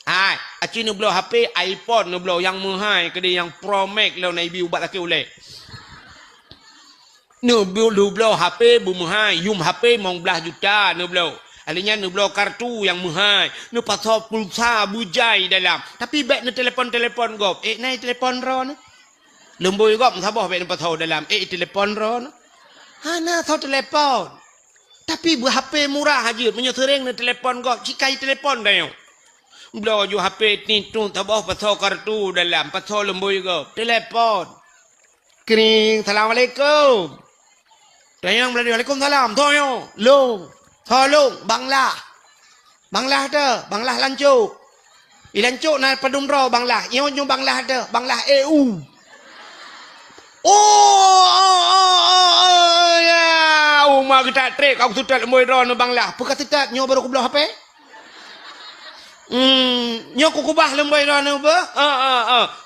Hai, aci ni belau HP iPhone ni belau yang mahal ke dia yang Pro Max lo naik biu ubat laki oleh. Ni belau HP bu mahal, yum HP mong belah juta ni belau. Alinya ni belau kartu yang mahal. Ni pasal pulsa bujai dalam. Tapi baik ni telefon gop. Naik telefon ro ni. Lemboi gop sabah baik ni pasal dalam. Telefon ro ni. Hana tau telefon. Tapi bu HP murah aja, punya sering ni telefon gop. Cikai telefon dah yo. Belau ju HP ni tu tabah pasal kartu dalam pasal lemboi ke telepon. Kering Assalamualaikum. Tayang beladi Waalaikumsalam. Toyo long. Tolong Banglah. Banglah ada, Banglah lancuk. Ilancuk na padum ro Banglah. Yo nyu Banglah ada, Banglah EU. Ya, umma kita trek aku sudah lemboi ro no Banglah. Buka tidak nyo baru ku belau HP. Nyo ku kubah lemboi ro no ba?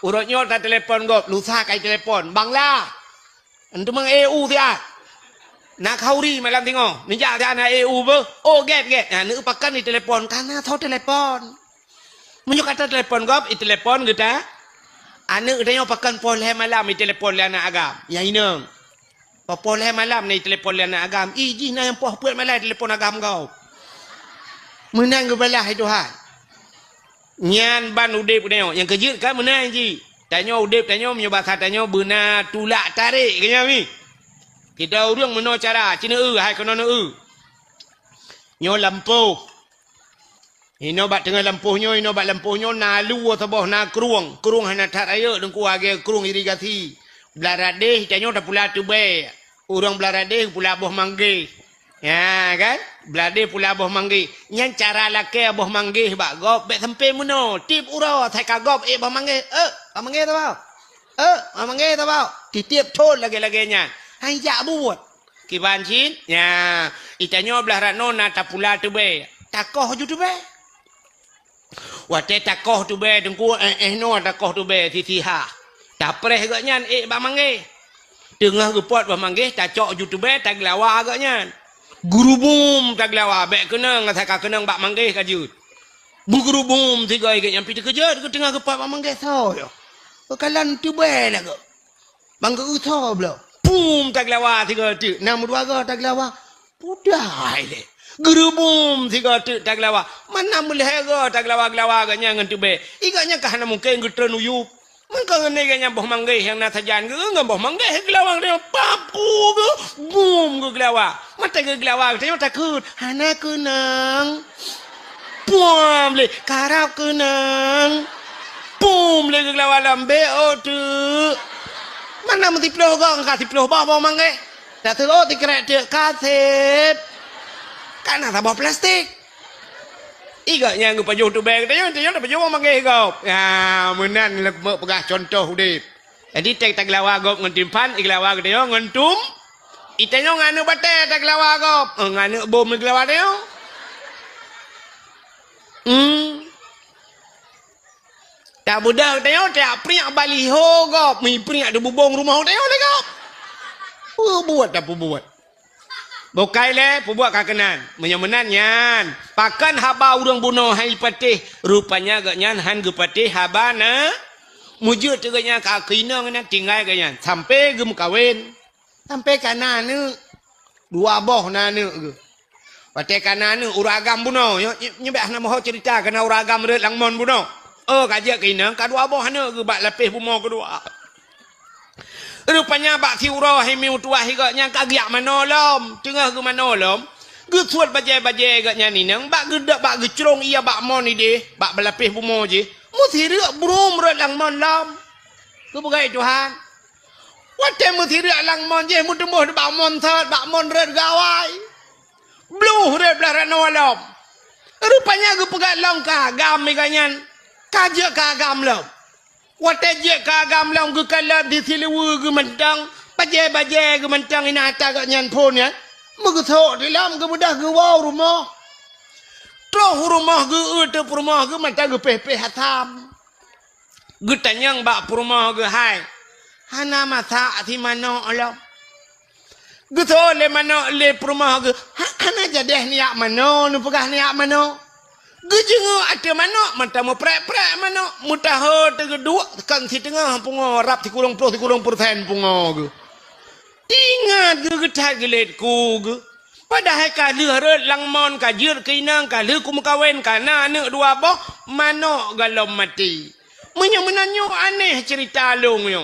Urut nyo ta telefon gop, lusa kai telefon. Banglah. Antu mang EU dia. Nak hauri malam tengok. Ninja dia na EU ba? Oh get. Ni pakan ni telefon karena thau telefon. Menyo kata telefon gop, telefon kita. Anu dia pakan poleh malam ni telefon dia nak agam. Ya inang. Poleh malam ni telefon dia nak agam. Iji na yang poh puat malam telefon agam kau. Menang ke belah itu hal. Nyan ban udip dia yang kejut kan menang ji. Tanya udip tanya menyo bahasa tanya benar tulak tarik kenya mi. Kita urang meno cara cina hai kono Nyo lampuh. Ino bat tengah lampuhnyo na lu sabah na kruang hana tat ayo dengku age kruang irigasi. Blaradeh tanya dah pula tu be. Urang blaradeh pula boh mangge. Ya kan? Belade pula boh manggi. Yang cara laki boh manggi bak gop bet sampai meno. Tip uro thai ka gop boh manggi. Boh manggi ta bao. Boh manggi ta bao. Titip thon lagi-laginya. Hai jak buat. Ki ban chin. Ya, itanyo belah rano na ta pula tu be. Takoh ju tu be. Wate takoh tu be dengku no takoh tu be sisiha. Ta preh agaknya bak manggi. Tengah gepot boh manggi ta cok ju tu be ta glawa agaknya. Guru bum tak lawa bek kenang ngata kenang bak manggeh kajut. Bu guru bum tiga ke yang piti kejut ke tengah kepak bak manggeh so yo. Kalan tu be lah ke. Bangga utho blo. Bum tak lawa tiga tu. Nam dua ga tak lawa. Pudai le. Guru bum tiga tu tak lawa. Mana boleh ga tak lawa agaknya ngan tu be. Igaknya kahana mungkin getren uyup. Maka ngeneganya boh manggeh yang nak sajan ke boh manggeh gelawang dia papu ke bum ke gelawa mata ke gelawang dia takut hana kenang pum le karap kenang pum le ke gelawa lambe o tu mana mesti ploh gong kasih ploh boh manggeh tak terus dikerek dia kaset karena tak bawa plastik. Igaknya ngu pajuh tu beg dia dah pajuh manggih kau. Ya, menan lek pegah contoh udip. Jadi tak lawa gop ngan timpan iglawa dia ngan tum. Itenyo nganu bate tak lawa gop. Nganu bom iglawa dia. Tak budak dia tak priak baliho gop. Mi priak de bubong rumah dia gop. Buat tak buat. Bukai le, buat kakenan. Menyemenan nyan. Pakan haba urang bunuh hai patih. Rupanya gak nyan han ge patih haba na. Mujud tu gak nyan kakina ngana tinggal gak nyan. Sampai gem kawin. Sampai kana nu. Dua boh na nu ge. Patih kana nu uragam bunuh. Nyebak nama ho cerita kena uragam red langmon bunuh. Kajak kina kadua boh na ge bak lapis bumoh kedua. Rupanya bak si urah himi utuah higaknya kagiak manolom. Tengah ke manolom. Gesuat bajai-bajai higaknya ni nang. Bak gedak bak gecrong iya bak mon ni deh. Bak berlapis bumo je. Mesti riak brum rat lang mon lam. Ke bagai Tuhan. Watai mesti riak lang mon je. Mutemuh bak mon sat. Bak mon rat gawai. Bluh rat belah rat nolom. Rupanya ke pegat long kagam higaknya. Kajak kagam lam. Watajek ka agam long ke kalat di silewu ke mentang. Baje-baje ke mentang ina hata ke nyan pun ya. Mengetok dalam ke mudah ke wow rumah. Troh rumah ke ute rumah ke mentang ke pepeh hatam. Getanyang bak rumah ke hai. Hana masa ti mano Allah. Geto le mano le rumah ke. Hana jadeh niak mano nu pegah niak mano. Gejengo ada manok mata mo prek-prek manok mutaho tegedua kan si tengah pungo rap ti kurang persen pungo ge tingat ge getat gelet ku ge padahal ka leureut langmon ka jeut ke inang ka leu ku mekawen kana aneuk dua boh manok galom mati menyo aneh cerita long yo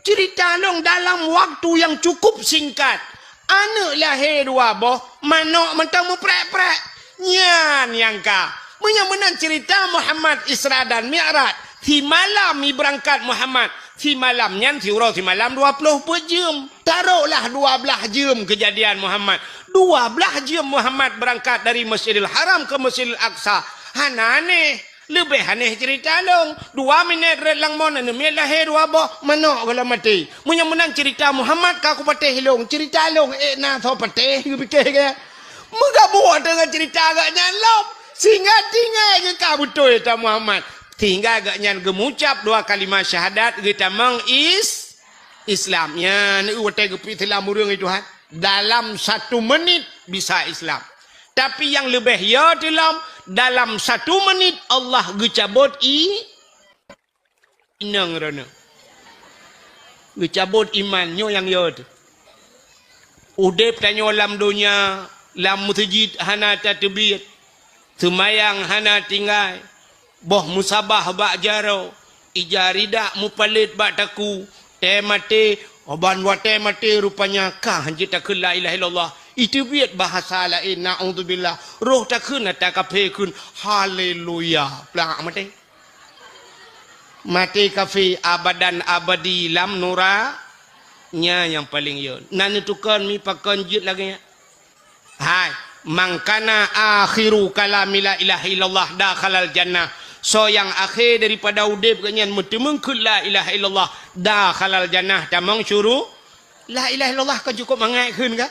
cerita long dalam waktu yang cukup singkat aneuk lahir dua boh manok mata mo prek-prek nyan yang ka menang cerita Muhammad Isra dan Mi'raj. Di malam berangkat Muhammad. Di malamnya, di malam 20 jam. Taruhlah 12 jam kejadian Muhammad. 12 jam Muhammad berangkat dari Masjidil Haram ke Masjidil Aqsa. Hana aneh. Lebih aneh cerita long. 2 minit red lang mon. 6 minit lahir 2 boh. Manok kalau mati. Menang cerita Muhammad kaku patih long. Cerita long. Nah, so patih. Fikir ke. Mengabuh dengan cerita agaknya long. Sehingga tinggal ke betul itu Muhammad. Tinggal agaknya gemucap 2 kalimat syahadat kita Islamnya ni watai gepi telah murung itu han. Dalam 1 menit bisa Islam. Tapi yang lebih ya dalam 1 menit Allah gecabut inang rana. Gecabut imannya yang ya tu. Udep tanya lam dunia, lam masjid hana tatbiyat. Semayang hana tinggal. Boh musabah bak jaro. Ijaridak mupalit bak taku. Temate. Oban wa temate rupanya kah hanji takun la ilaha illallah. Itu biat bahasa lain. Na'udzubillah. Roh takun atau kapekun. Haleluya. Pelak mati. Mati kafi abadan abadi lam nura. Nya yang paling yun. Nani tukar mi pakan jit lagi. Hai. Mangkana akhiru kalami la ilaha illallah dakhalal jannah. So yang akhir daripada udip kenyan mutemengkul la ilaha illallah dakhalal jannah tamang syuru la ilaha illallah kan cukup mangai keun ka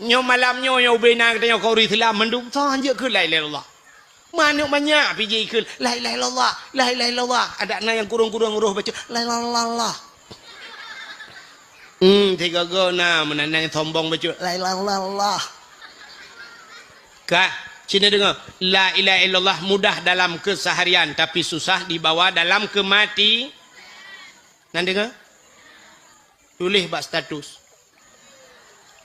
nyo malam nyo bena kata nyo kau Islam mendung so hanje keun la ilaha illallah manuk banyak piji keun la ilaha illallah la ilaha illallah ada na yang kurung-kurung roh baca la ilaha illallah tiga gona menanang sombong baca la ilaha illallah. Kak, sini dengar. La ilaha illallah mudah dalam keseharian. Tapi susah dibawa dalam kemati. Nanti dengar? Tulis bak status.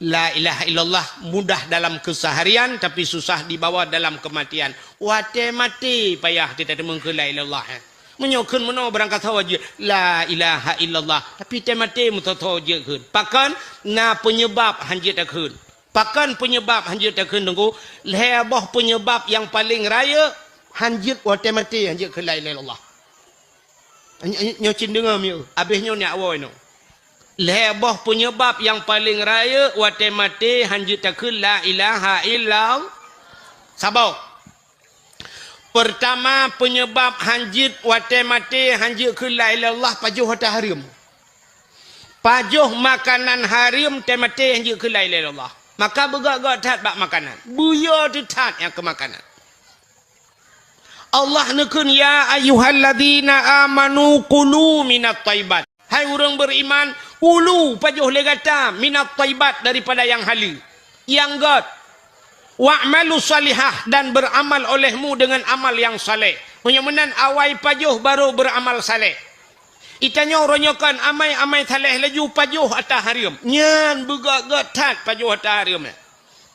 La ilaha illallah mudah dalam keseharian. Tapi susah dibawa dalam kematian. Wate mati payah kita temukan la ilaha illallah. Menyokun meno berangkat sahaja. La ilaha illallah. Tapi temati mutatawa je kun. Pakan na penyebab hanjit kun. Pakan penyebab hanjit takun tunggu leboh penyebab yang paling raya hanjit wate mati hanjit ke la ilaha illallah. Nyo cin dengar mi habis nyo nak woi no. Leboh penyebab yang paling raya wate mati hanjit takun la ilaha illallah. Sabar. Pertama penyebab hanjit wate mati hanjit ke la ilaha illallah pajuh hata harim. Pajuh makanan harim temati hanjit ke la ilaha illallah. Maka begak-gak tat bak makanan. Buya tu tat yang ke makanan. Allah nekun ya ayyuhalladzina amanu kulu minat taibat. Hai orang beriman, kulu pajuh legata minat taibat daripada yang halal. Yang god. Wa'malu salihah dan beramal olehmu dengan amal yang saleh. Menyemenan awai pajuh baru beramal saleh. Itanya ronyokan amai saleh laju pajuh atas harium. Nyan begak tat pajuh atas harium.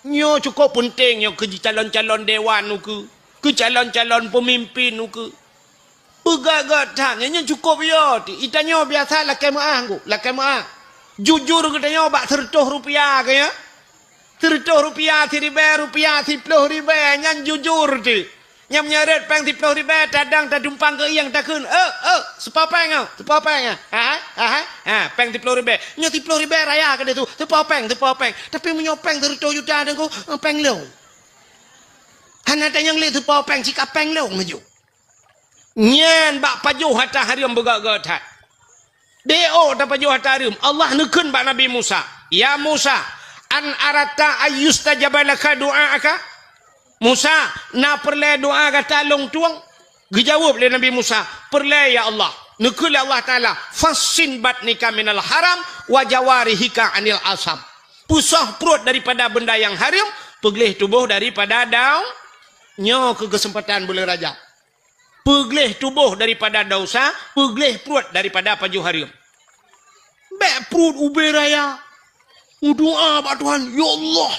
Nyo cukup penting nyo ke calon-calon dewan nu ke calon-calon pemimpin nu ke. Begak tat nyo cukup yo. Itanya biasa lakai maah ku, lakai maah. Jujur katanya bak 100 rupiah ke ya. 100 rupiah, 1000 rupiah, 10 ribu nyan jujur tu. Yang menyeret peng 10 ribu tadang tadumpang ke yang takun sepa peng peng 10 ribu nyo 10 ribu raya ke dia tu sepa peng tapi menyopeng 100 juta dan ko peng lo hana tanyang le sepa peng sikap peng lo maju Nyan bak pajuh hata harim begak-gatat. Deo ta pajuh hata harim. Allah nekun bak Nabi Musa. Ya Musa, an arata ayustajabalaka du'aaka. Musa, na perle doa kata long tuang. Dijawab oleh Nabi Musa, perle ya Allah. Nekul Allah Ta'ala, fasin batnika minal haram wa jawarihika anil asab. Pusah perut daripada benda yang haram, pegelih tubuh daripada daun. Nyo ke kesempatan bulan Rajab. Pegelih tubuh daripada dosa, pegelih perut daripada pajuh haram. Bek perut ube raya. Doa pak Tuhan, ya Allah.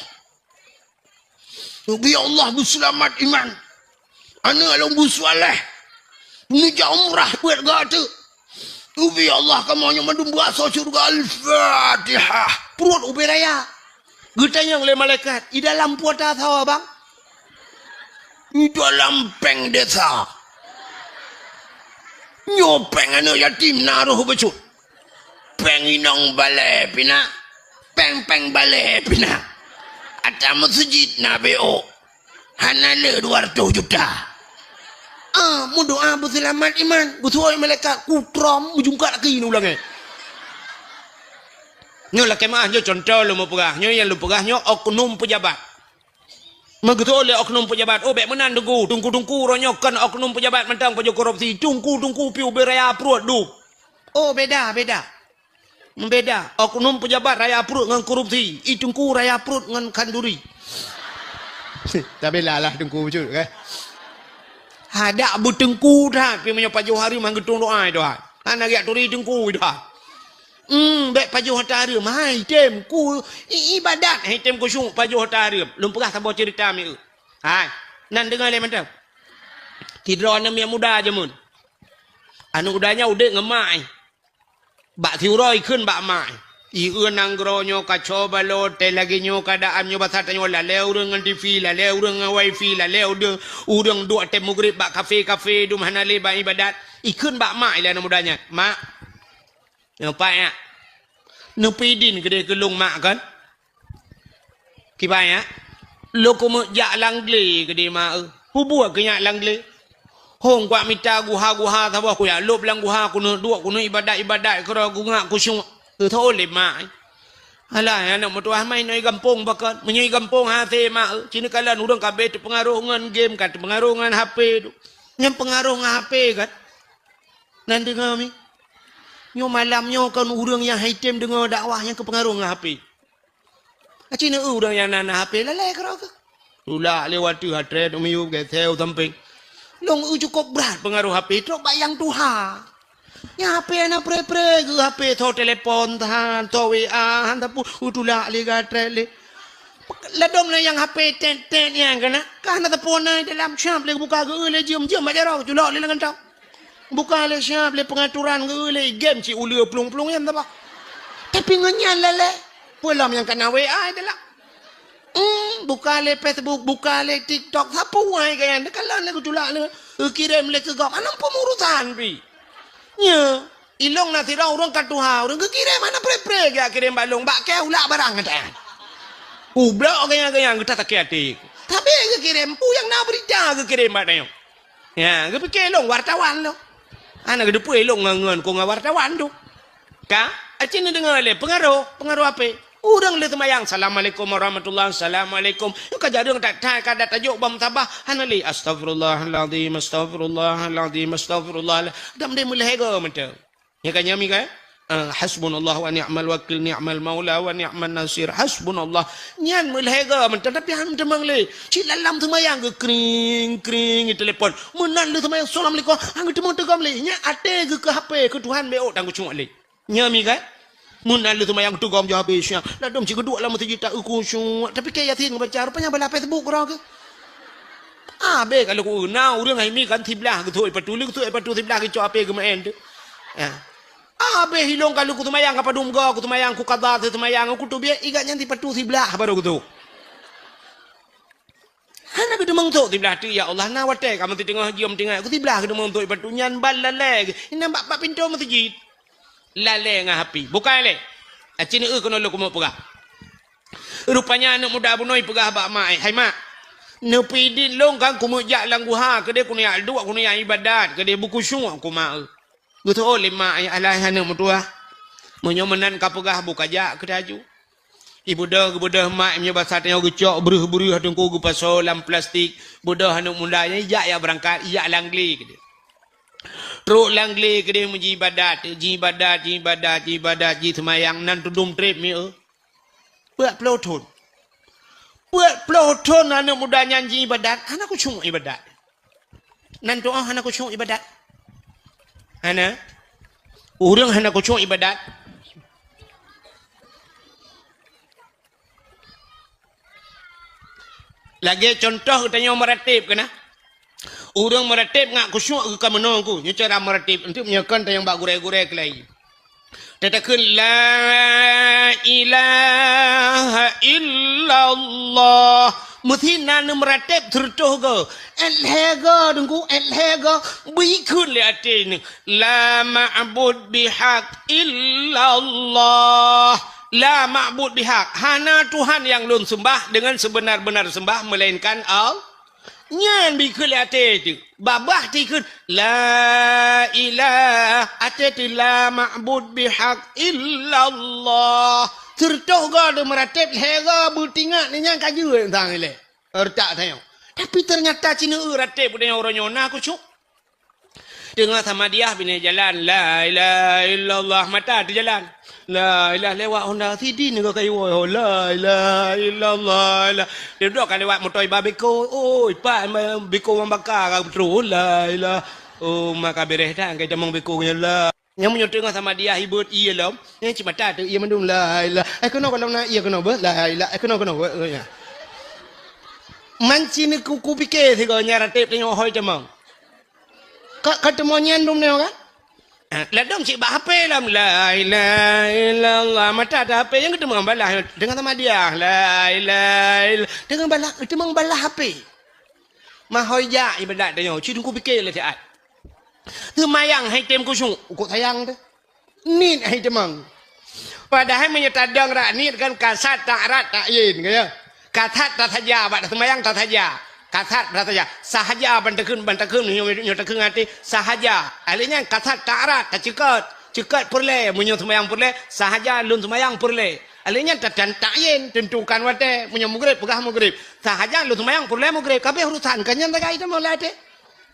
Ya Allah berselamat iman. Anak long busoleh. Menuju umrah buat gata. Ya Allah kamu hanya mandum bahasa surga Al-Fatihah. Perut ube raya. Getanya oleh malaikat. Di dalam puasa tahu bang? Di dalam peng desa. Nyopeng anak yatim naruh becut. Peng inong balai pina. Peng balai pina. Ada masjid nabeo. Hanale 200 juta. Mu doa berselamat iman. Betul malaikat kutram ujungkat lagi ni ulangnya. Nyo lah kemah nyo contoh lu mau pegah. Nyo yang lu pegah nyo oknum pejabat. Betul oleh oknum pejabat. Oh bek menan tungku ronyokan oknum pejabat mentang pajak korupsi. Tungku piu beraya perut du. Oh beda. Membeda. Oknum pejabat raya perut dengan korupsi. Tungku raya perut dengan kanduri. Tak bela lah tungku betul kan. Ada bertengku dah. Pergi menyapa pajuh hari manggetung doa dah. Anak yak turi tengku dah. Bek pajuh hari mahai tem ku ibadat. Hai tem ku syuk pajuh hari. Lum pernah sabar cerita mi. Hai. Nan dengar le mantap. Tidra ana yang muda je mun. Anu udahnya udah ngemai. Bak thiuroi keun bak mai. I nang gronyo kaco balot te lagi nyo kadaan nyo basat nyo la leu dengan TV la leu dengan wifi la leu de udang dua tem maghrib bak kafe du mana le ba ibadat ikun bak mak la mudanya mak nampak ya nepi din gede gelung mak kan kibai ya lo ko jak langle gede mak hubua kenyak langle hong kwa mita guha thawa ku ya lob lang guha kuno dua kuno ibadat kero gunga kusyung thôi le mak alah anak mutuah main noi gampung bakat menyai gampung hati mak cina kalan urang kabeh tu pengaruh ngan game kat pengaruh ngan HP tu yang pengaruh ngan HP kan nan dengar mi nyo malam nyo kan urang yang hitam dengar dakwah yang kepengaruh ngan HP cina urang yang nana HP lele kero ke ulah lewat tu hatre tu miu ke theo samping long cukup berat pengaruh HP tu bayang Tuhan. Ya HP na pre ke HP tho telepon tahan tho WA han tapu utula le gatre le ladom na yang HP ten yang kana kana tapu na dalam syam le buka ge le jam madero julok le ngan tau buka le syam le pengaturan ge le game ci ulia plung yang tapa tapi ngenyan le pulam yang kana WA adalah buka le Facebook buka le TikTok tapu ai kan kalau le julok le kirim le ke gok anam pemurusan pi nya ilong nanti orang katuha orang kekirim mana pre ya kirim balong bak ke ulak barang kata ublok gaya kita tak hati tapi kekirim pu yang nak berita kekirim batanya ya kepikir long wartawan lo anak gede pu ilong ngangan ko wartawan tu ka acin dengar le pengaruh apa orang le temayang assalamualaikum warahmatullahi assalamualaikum ka jadung tak kada tajuk bam tabah hanali astagfirullahalazim astagfirullah dam de mulai go mata ya kan nyami ka hasbunallah wa ni'mal wakil ni'mal maula wa ni'man nasir hasbunallah nyan mulai go mata tapi han temang le ci lalam temayang ke kring telepon menan le temayang assalamualaikum hang temang tegam le nya ate ke HP ke Tuhan beo tanggu cuma le nyami ka mun lalu tu mayang tu gom jawab isya la dom cikgu dua lah mesti kita ukusyu tapi kayak yatin baca rupanya bala Facebook orang ke be kalau ku na urang hai mi kan tiblah ke tu patu tiblah ke apa ke main tu ya be hilong kalau ku tu mayang apa dum go ku tu mayang ku kada tu mayang ku tu biar iganya di patu tiblah baru ku tu hana ke demang tu tiblah tu ya Allah na wate kamu tengah diam tengah ku tiblah ke demang tu patu nyan bal lale ina bak pintu masjid lale ngah api bukan le acini kono lo kumo pegah rupanya anak muda bunoi pegah bak mai hai mak Nepi din long kan kumujak lang guha ke dia kunia dua kunia ibadat ke dia buku syung aku ma. Betul lima ayat alai hana mutua. Menyomenan kapegah buka jak ke daju. Ibu dah mak punya bahasa tanya gecok beruh tengku gu pasolam plastik. Budak hanu mundanya jak ya berangkat jak langli ke dia. Teruk langli ke dia menji ibadat ji semayang nan tudum trip mi buat peloton. Buat peloton anak muda nyanyi ibadat, anak kucung ibadat. Nan doa anak kucung ibadat. Anak orang anak kucung ibadat. Lagi contoh tanya meratib kena. Orang meratib ngak kusyuk ke menunggu. Nya cara meratib untuk menyakan tayang bak gurai-gurai kelai. Tetakun la ilaha illallah. Muthina meratib tertuh ke. Elhega dengku elhega bikun le atin. La ma'bud bihaq illallah. La ma'bud bihaq. Hana Tuhan yang lun sembah dengan sebenar-benar sembah melainkan Allah. Nyan bikul ate tu. Babah tikun la ilaha ate tu la ma'bud bihaq illallah. Tertuh ga de meratib hega butingat ni nyang kaju tang ile. Ertak tayang. Tapi ternyata Cina ratib punya orang nyona aku cuk. Dengar sama dia bina jalan la ilaha illallah mata tu jalan. La ilaha lewat Honda City ni kau kayu la ilaha illallah. Dia duduk kan lewat motor iba beko. Oh, ipa beko orang bakar kau betul la ilaha. Oh, maka beres dah kai jamang beko nya la. Yang menyut tengah sama dia hibut iya lom. Yang cuma mata tu ia mendung la ilaha. Kena kalau nak ia kena ber la ilaha. Kena ber. Manci ni ku fikir si kau nyaratip tengok hoi jamang. Kata mau nyandung ni kan? Ladang cik bah HP lah. La ilaha illallah. Mata ada HP yang ketemu balah dengan sama dia. La ilaha illallah. Dengan balah ketemu balah HP. Mahoi ja ibadat dia. Cik tunggu fikir lah siat. Semayang hai tem kusung. Kok sayang tu? Nit hai temang. Padahal menyetadang rak nit kan kasat tak rat tak yin kaya. Kasat tak saja bak semayang tak saja. Kasat saja sahaja bantakun nyotakun hati sahaja alihnya kasat tarat tak cekat perle munyo semayang perle sahaja lun semayang perle alihnya dan takin tentukan wate munyo mugrib pegah mugrib sahaja lun semayang perle mugrib kabeh urusan kanyan tak itu mau late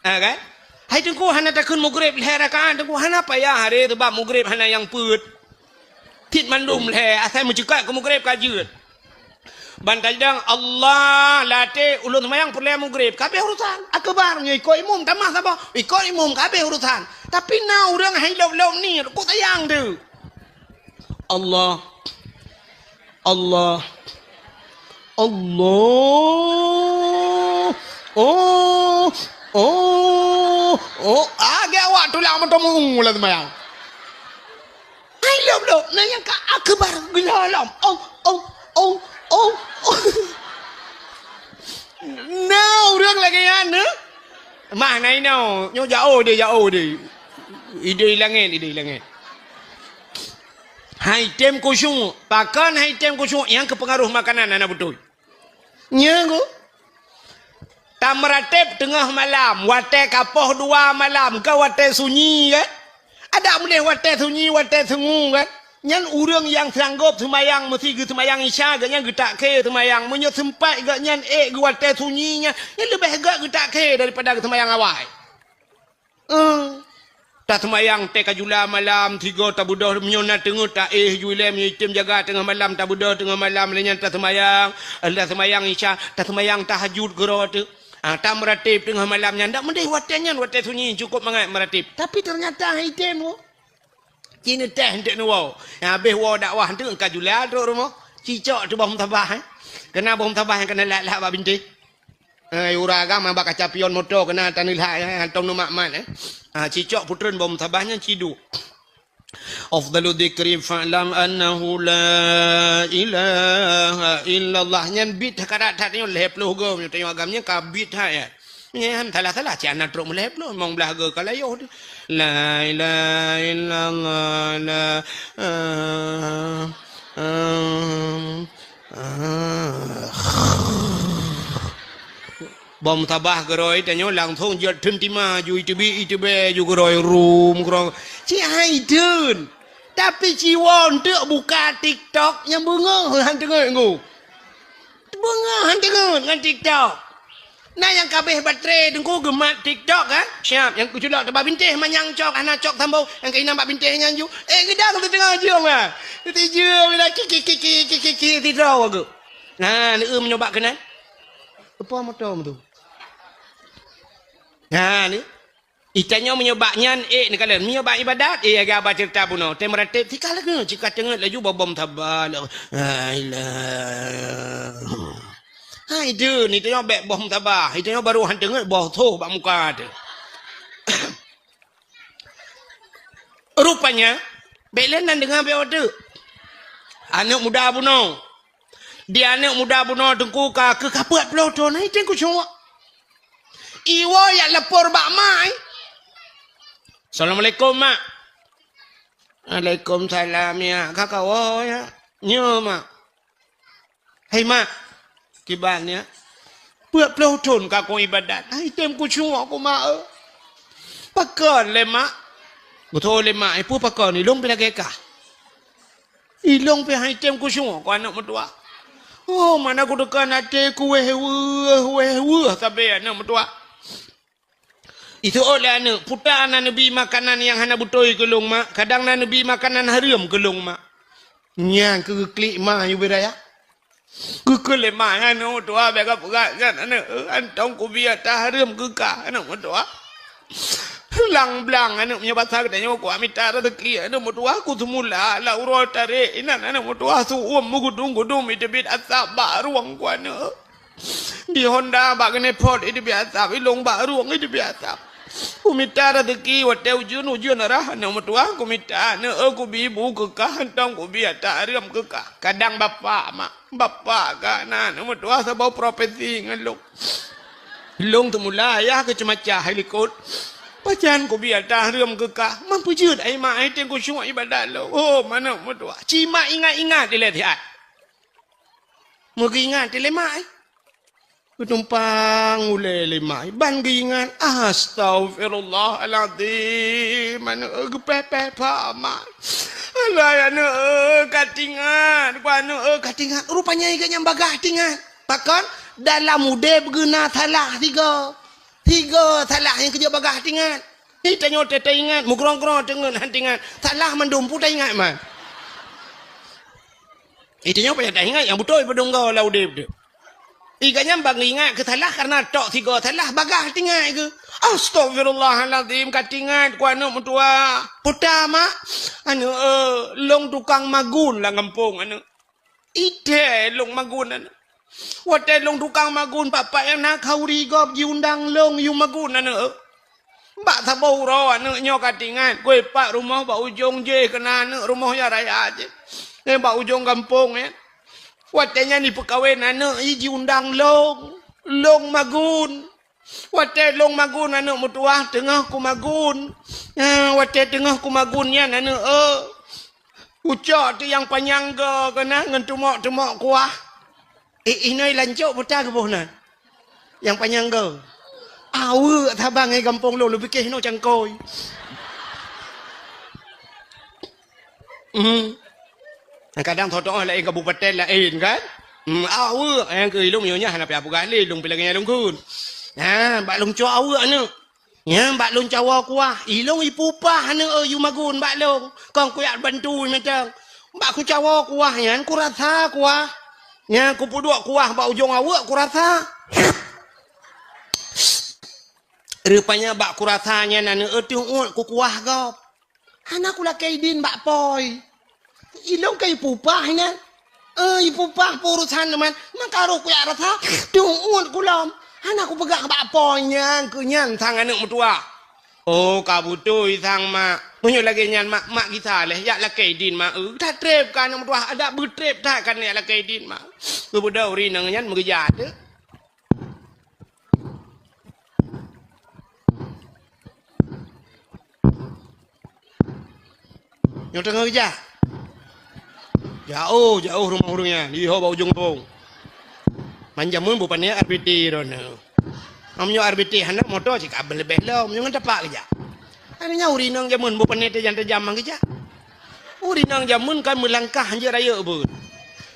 kan hai tengku hana takun mugrib leherakan tengku hana payah hari sebab mugrib hana yang put tit mandum le asal mencekat ke mugrib kajut bantai dang Allah latih ulun semayang perle mugrib kabeh urusan akbar nya ikut imum tamah sapa ikut imum kabeh urusan tapi na urang hai lop ni kok sayang tu Allah agak awak tu lah mentomung lah semayang hai lop na yang akbar gelalam Now orang lagi mana? Mah nai now, nyo jauh dia. Ide langit. Hai tem kusung, pakan hai tem kusung yang kepengaruh makanan anak betul. Nya go. Tamratep tengah malam, wate kapoh 2 malam, kau wate sunyi kan? Ada boleh wate sunyi, wate sengu kan? Nyan urang yang sanggup semayang mesti ge semayang isya gaknya getak ke semayang menyo sempat gak nyan guat teh sunyinya yang lebih gak getak ke daripada semayang awal. Tak semayang teh kajula malam 3 tak budah menyona tengah tak juile menyitim jaga tengah malam tak budah tengah malam lenyan tak semayang isya tak semayang tahajud gero tu. Tak meratib tengah malamnya ndak mendih watenya wateh sunyi cukup mangat meratib. Tapi ternyata item tu Cina teh hendak nuwau. Habis wau dakwah tu engkau jual tu rumah. Cicak tu bom tabah. Kena bom tabah yang kena lak bak binti. Ura agama bak kaca pion motor kena tanil hak tong nu makman cicak putren bom tabahnya cidu. Afdalu dzikri fa'lam annahu la ilaha illallah nyan bit karat ni leh puluh go tengok agamnya ka bit ya. Nyan salah ci anak truk leh puluh mong belah go kalayo. La ilaha illallah bom tabah geroi tanyo lang thong jat thun tima ju itbe ju geroi room grong ci hai dun tapi ci won teu buka TikTok yang bunga han tengok ngu bunga han tengok ngan TikTok nah yang kabeh baterai dengku gemat TikTok kan siap yang kuculak tebak bintih manyang cok anak cok tambau yang kena nampak bintih nyanju gedang tu tengah jom ah tu jom lah ki tidraw aku nah ni menyoba kenan apa motor tu nah ni itanya menyobaknya ni kala menyobak ibadat agak apa cerita puno tem ratib tikal ke jika tengah laju bom tabal ailah hai tu ni tengok bek bom tabah itanya baru han tengok boh tu bak muka tu rupanya belen dan dengan bek tu anak muda puno dia anak muda puno tengku ka ke kapet ploto ni tengku cuma iwo ya lapor bak mai Assalamualaikum mak. Waalaikumsalam ya. Kakak oh ya. Nyo mak. Hei mak. Kibannya. Buat peloton kakak ibadat. Hai tem ku cuma aku mak. Pakon le mak. Betul le mak. Ipu pakon ilong pe lagi kah? Ilong pe hai tem ku cuma aku anak mertua. Oh mana aku dekan hati ku weh sampai anak mertua. Itu oleh anak putar anak Nabi makanan yang hana butoi kelong mak kadang anak Nabi makanan haram kelong mak nyang ke klik mak you beraya ke kele mak anak tua bega pegat kan anak antong ku biar tak haram ke ka anak tua lang blang anak punya bahasa katanya ku amita rezeki anak tua ku semula la uro tarik inan anak tua su gudung itu bit asap baruang ku anak di Honda bak kene pot itu biasa ilong baruang itu biasa ku minta rezeki wate ujun arah anak mertua ku minta ne aku bibu kekah entong ku biar tak haram kekah kadang bapa mak bapa ka anak mertua sebab profesi ngelong long temula ya ke cemacah helikot pacan ku biar tak haram kekah mampu jud ai mak ai tengku syuk ibadat lo oh mana mertua cima ingat dia lihat mesti ingat dia mak tumpang ule lima ban gingan astagfirullahaladzim mana gepepe paman alah ana katingan kuana katingan rupanya iganya bagah tingan pakon dalam mude berguna salah tiga salah yang kerja bagah tingan ni tanyo tete ingat mugrong-grong dengan hantingan salah mendumpu tak ingat man itanya apa tak ingat yang betul pedunggo lah ude tu iganya bang ingat ke salah karena tok tiga salah bagah tinggal ke astagfirullahaladzim katingan ku anak mertua putar mak anu long tukang magun lah kampung anu ide long magun anu wate long tukang magun papa yang nak kauri gop diundang long yu magun anu bak sabau ro anu nyo katingan kue pak rumah bak ujung je kena anu rumah ya raya je bak ujung kampung ya watenya ni pekawin anak iji undang long magun wate long magun anak mertua tengah ku magun wate tengah ku magunnya anak ucap tu yang panyangga kena ngan tumok kuah inoi lancuk putar ke bohna yang panyangga awe tabang ai kampung lo lebih ke no cangkoi kadang thotong lain kabupaten lain kan awe yang ke ilung nyonya hana pe apu gali lung pelagi lung kun bak lung cho awe anu bak lung cawa kuah ilung ipupah anu yu magun bak lung kong ku yak bantu macam bak ku cawa kuah yan ku rasa kuah ku puduk kuah bak ujung awe ku rasa rupanya bak ku rasanya anu tiung ku kuah gop hana ku lakaidin bak poi ilong kay pupah na ipupah purusan naman makaro ko ya rasa tuon kulam anak ko pagak baponya kunyan sang anak mertua oh kabuto isang mak nunyo lagi nyan mak kita leh ya lakai din mak tak trep kan anak mertua ada betrep tak kan ya lakai din mak bebuda uri nang nyan mengejat Yang tengah kerja. Jauh rumah-rumahnya di ujung pong. Manjamun bukannya RPT rono. Amnyo RBT hendak motor cik abel lebih lah. Amnyo ngan tapak kerja. Hanya uri nang jamun bu penet jam kerja. Uri nang jamun kan melangkah je raya pun.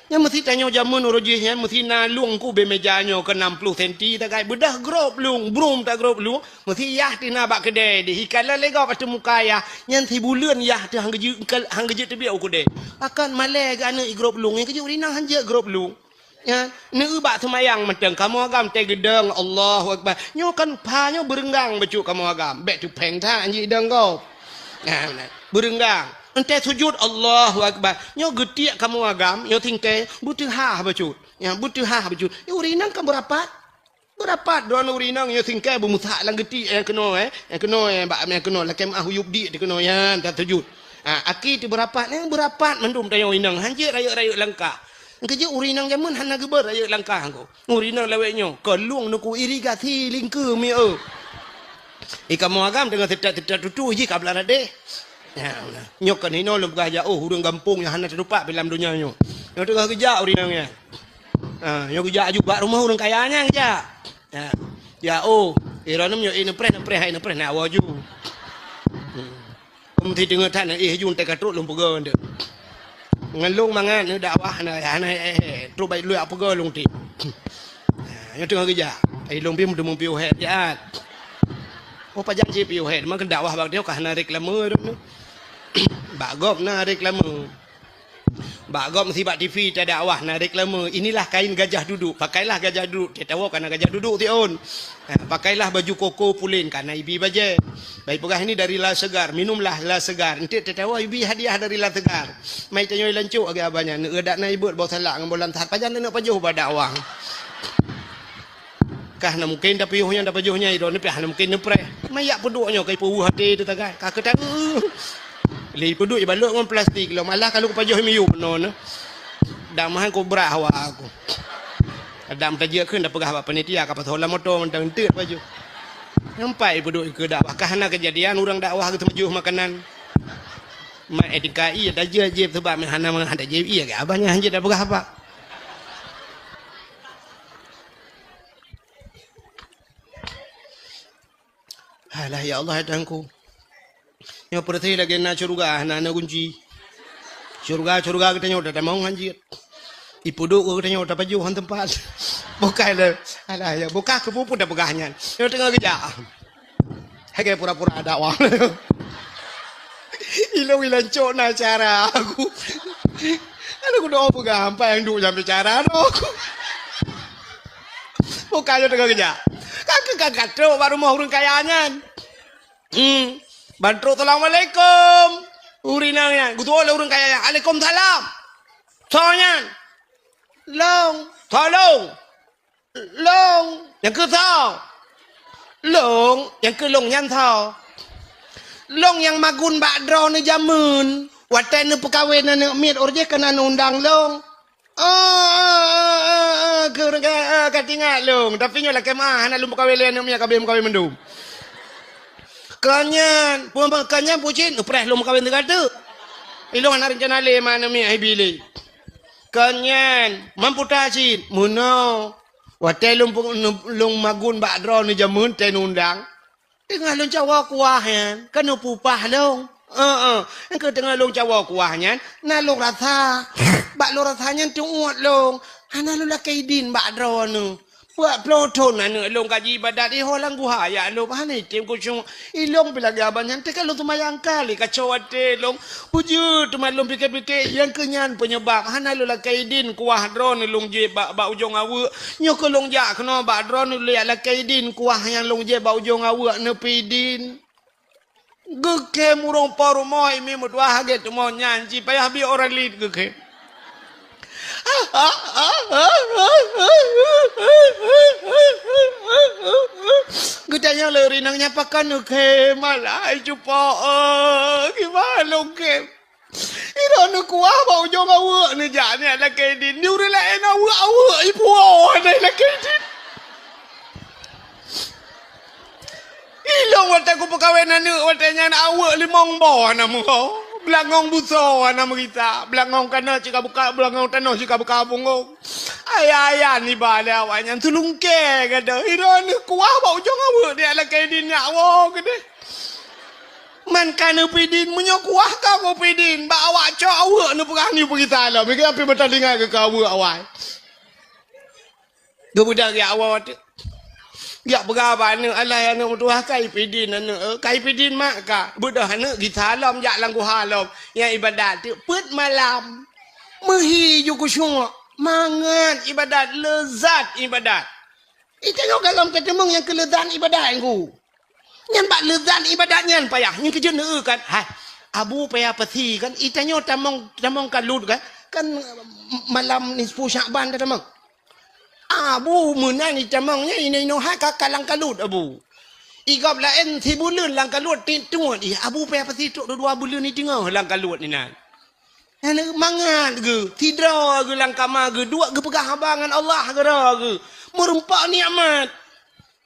Yang mesti tanya jamun urujihnya mesti na luang ku be mejanya ke 60 cm tak kai bedah grop luang brum tak grop luang mesti yah tina bak kedai di hikala lega patu muka ya nyan ti bulan yah tu hang geje tebi aku deh akan male gana i grop luang yang keje uri nang hanje grop luang ya ne ubak semayang menteng kamu agam te gedeng Allahu akbar nyo kan pa nyo berenggang becu kamu agam bek tu peng tha anji deng kau berenggang ente sujud Allahu akbar nyo getiak kamu agam nyo tingke butuh ha becut ya butuh ha becut yo urinang kan berapat don urinang nyo tingke bu musa lang geti keno bak me keno lakem ahuyub di keno ya tak sujud aki tu berapat mendum tayo urinang hanje raya-raya langkah kerja urinang jamun hana geber raya langkah ko urinang leweknyo keluang nuku irigasi lingke mi kamu agam dengan tetat tutu ji kabla deh. Ya, nyok kan ini lom gajah hurung gampung yang hana terlupa dalam dunia nyo. Nyo tengah kerja urinangnya. Nyo kerja juga rumah orang kayanya kerja. Ya, iranum nyo ini pres nak waju. Mesti dengar tan jun tek katruk lom pega nde. Ngalung mangan dakwah na tru bai lu apa pega lom ti. Nyo tengah kerja. Lom pi mung piu het jaat. Pajak je piu het man dakwah bak dia kah na reklame tu. Bagop na reklame. Bagop mesti bak TV tak dakwah na reklame. Inilah kain gajah duduk. Pakailah gajah duduk. Dia tahu kerana gajah duduk tiun. Pakailah baju koko pulin karena ibi baje. Baik pegah ini dari La Segar. Minumlah La Segar. Nanti dia tahu ibi hadiah dari La Segar. Mai tanyo lancuk agak abanya. Ngedak na ibut bawa salak ngam bolan tahat pajan nak pajuh pada awang. Kah na mungkin tapi yuhnya dapat juhnya itu ni pihak na mungkin nepre. Mayak peduknya kai puhu hati tu tagai. Kah ketak. Li peduk ibaluk dengan plastik lo malah kalau pajuh miu penon. Dak mahan ko berah hawa aku. Adam taja keun dak pegah panitia ka pathola motor mentang teut baju. Sampai peduk ke dak kah na kejadian orang dakwah ke temujuh makanan. Mai etika iya taja je sebab hana hana je iya ke abahnya hanje dak pegah apa. Alah ya Allah hadangku. Yang pertama lagi na surga, na kunci. Surga kita nyoda tak mau anjir. Ipuduk kita nyoda baju han tempat. Bukai le. Alah ya buka ke puput dah pegahnya. Yo tengah kerja. Hege pura-pura ada wang. Ilang cok na cara aku. Aku doa pegah apa yang duk sampai cara aku. Bukai yo tengah kerja. Kakak tu baru mau urun kayanya. Bantu assalamualaikum. Urinangnya. Gutu oleh urun kayanya. Waalaikumsalam. Soalnya. Tolong. Yang ke tau. Yang ke long yang tau. Long yang magun bakdro ni jamun. Watan ni perkahwin ni mit orje kena undang long. Kurang katingat long. Tapi nyolah kemah nak lumpuh kawin lain ni kabin mendum. Kanyan pucin upres lumpuh kawin tegata. Ilong anak rencana le mana mi ai bili. Kanyan mampu tasin muno. Watai lung magun bakdro ni jamun ten undang. Tengah long cawa kuahnya kan upupah long. Engkau tengah long cawa kuahnya na long rasa. Bak lo rasanya tu uat long. Hana lo la kaidin bak dro nu. Buat ploton anu long kaji ibadat di holang guha ya lo bahani tim kucung ilong bila gaban yang tekan lo tumayang kali kacau ate long puju tumal long pikir-pikir yang kenyan penyebab hana lo la kaidin kuah dro nu long je bak ujung awu nyo ko long ja kena bak dro nu le la kaidin kuah yang long je bak ujung awu ne pidin geke murong paru moi mi mudwa haget mo nyanji payah bi orang lid geke Gudanya lari nang nyapakan oke malah cupa gimana lo ke iro nu kuah bau jong awu ni jane la kedin ni uri la ena awu ipu ada la kedin ilo wata ku pekawenan ni watanya awu limong bo na mo Belangong buso nama kita. Belangong kana cika buka, belangong tanah cika buka bungong. Ayah ni bala awaknya tulung ke kada. Iron kuah bau jong awe dia lah kai din nyawa kada. Man kana pidin munyo kuah ka ko pidin. Ba awak cok awe nu perang ni berita lah. Miki api bertandingan ke ka awe awak. Gebudak ya awak tu. Ya berapa ni Allah yang nak tuah kai pidin kai pidin mak ka budak anak kita alam ya langgu halam yang ibadat tu put malam mehi juga syung mangan ibadat lezat ibadat tengok dalam ketemung yang kelezatan ibadat ku nyan bak lezat ibadat nyan payah nyan kerja kan hai abu payah peti kan tengok tamong kalut kan malam nisfu Syaban dah tamong abu menang ni camangnya ini no ha kalang kalut abu igap lain 3 bulan lang kalut tengok dia abu payah pasti tok 2 bulan ni tengok lang kalut ni nan ana mangat ke tidra ke lang kamar ke dua ke pegah abangan Allah ke ke merempak nikmat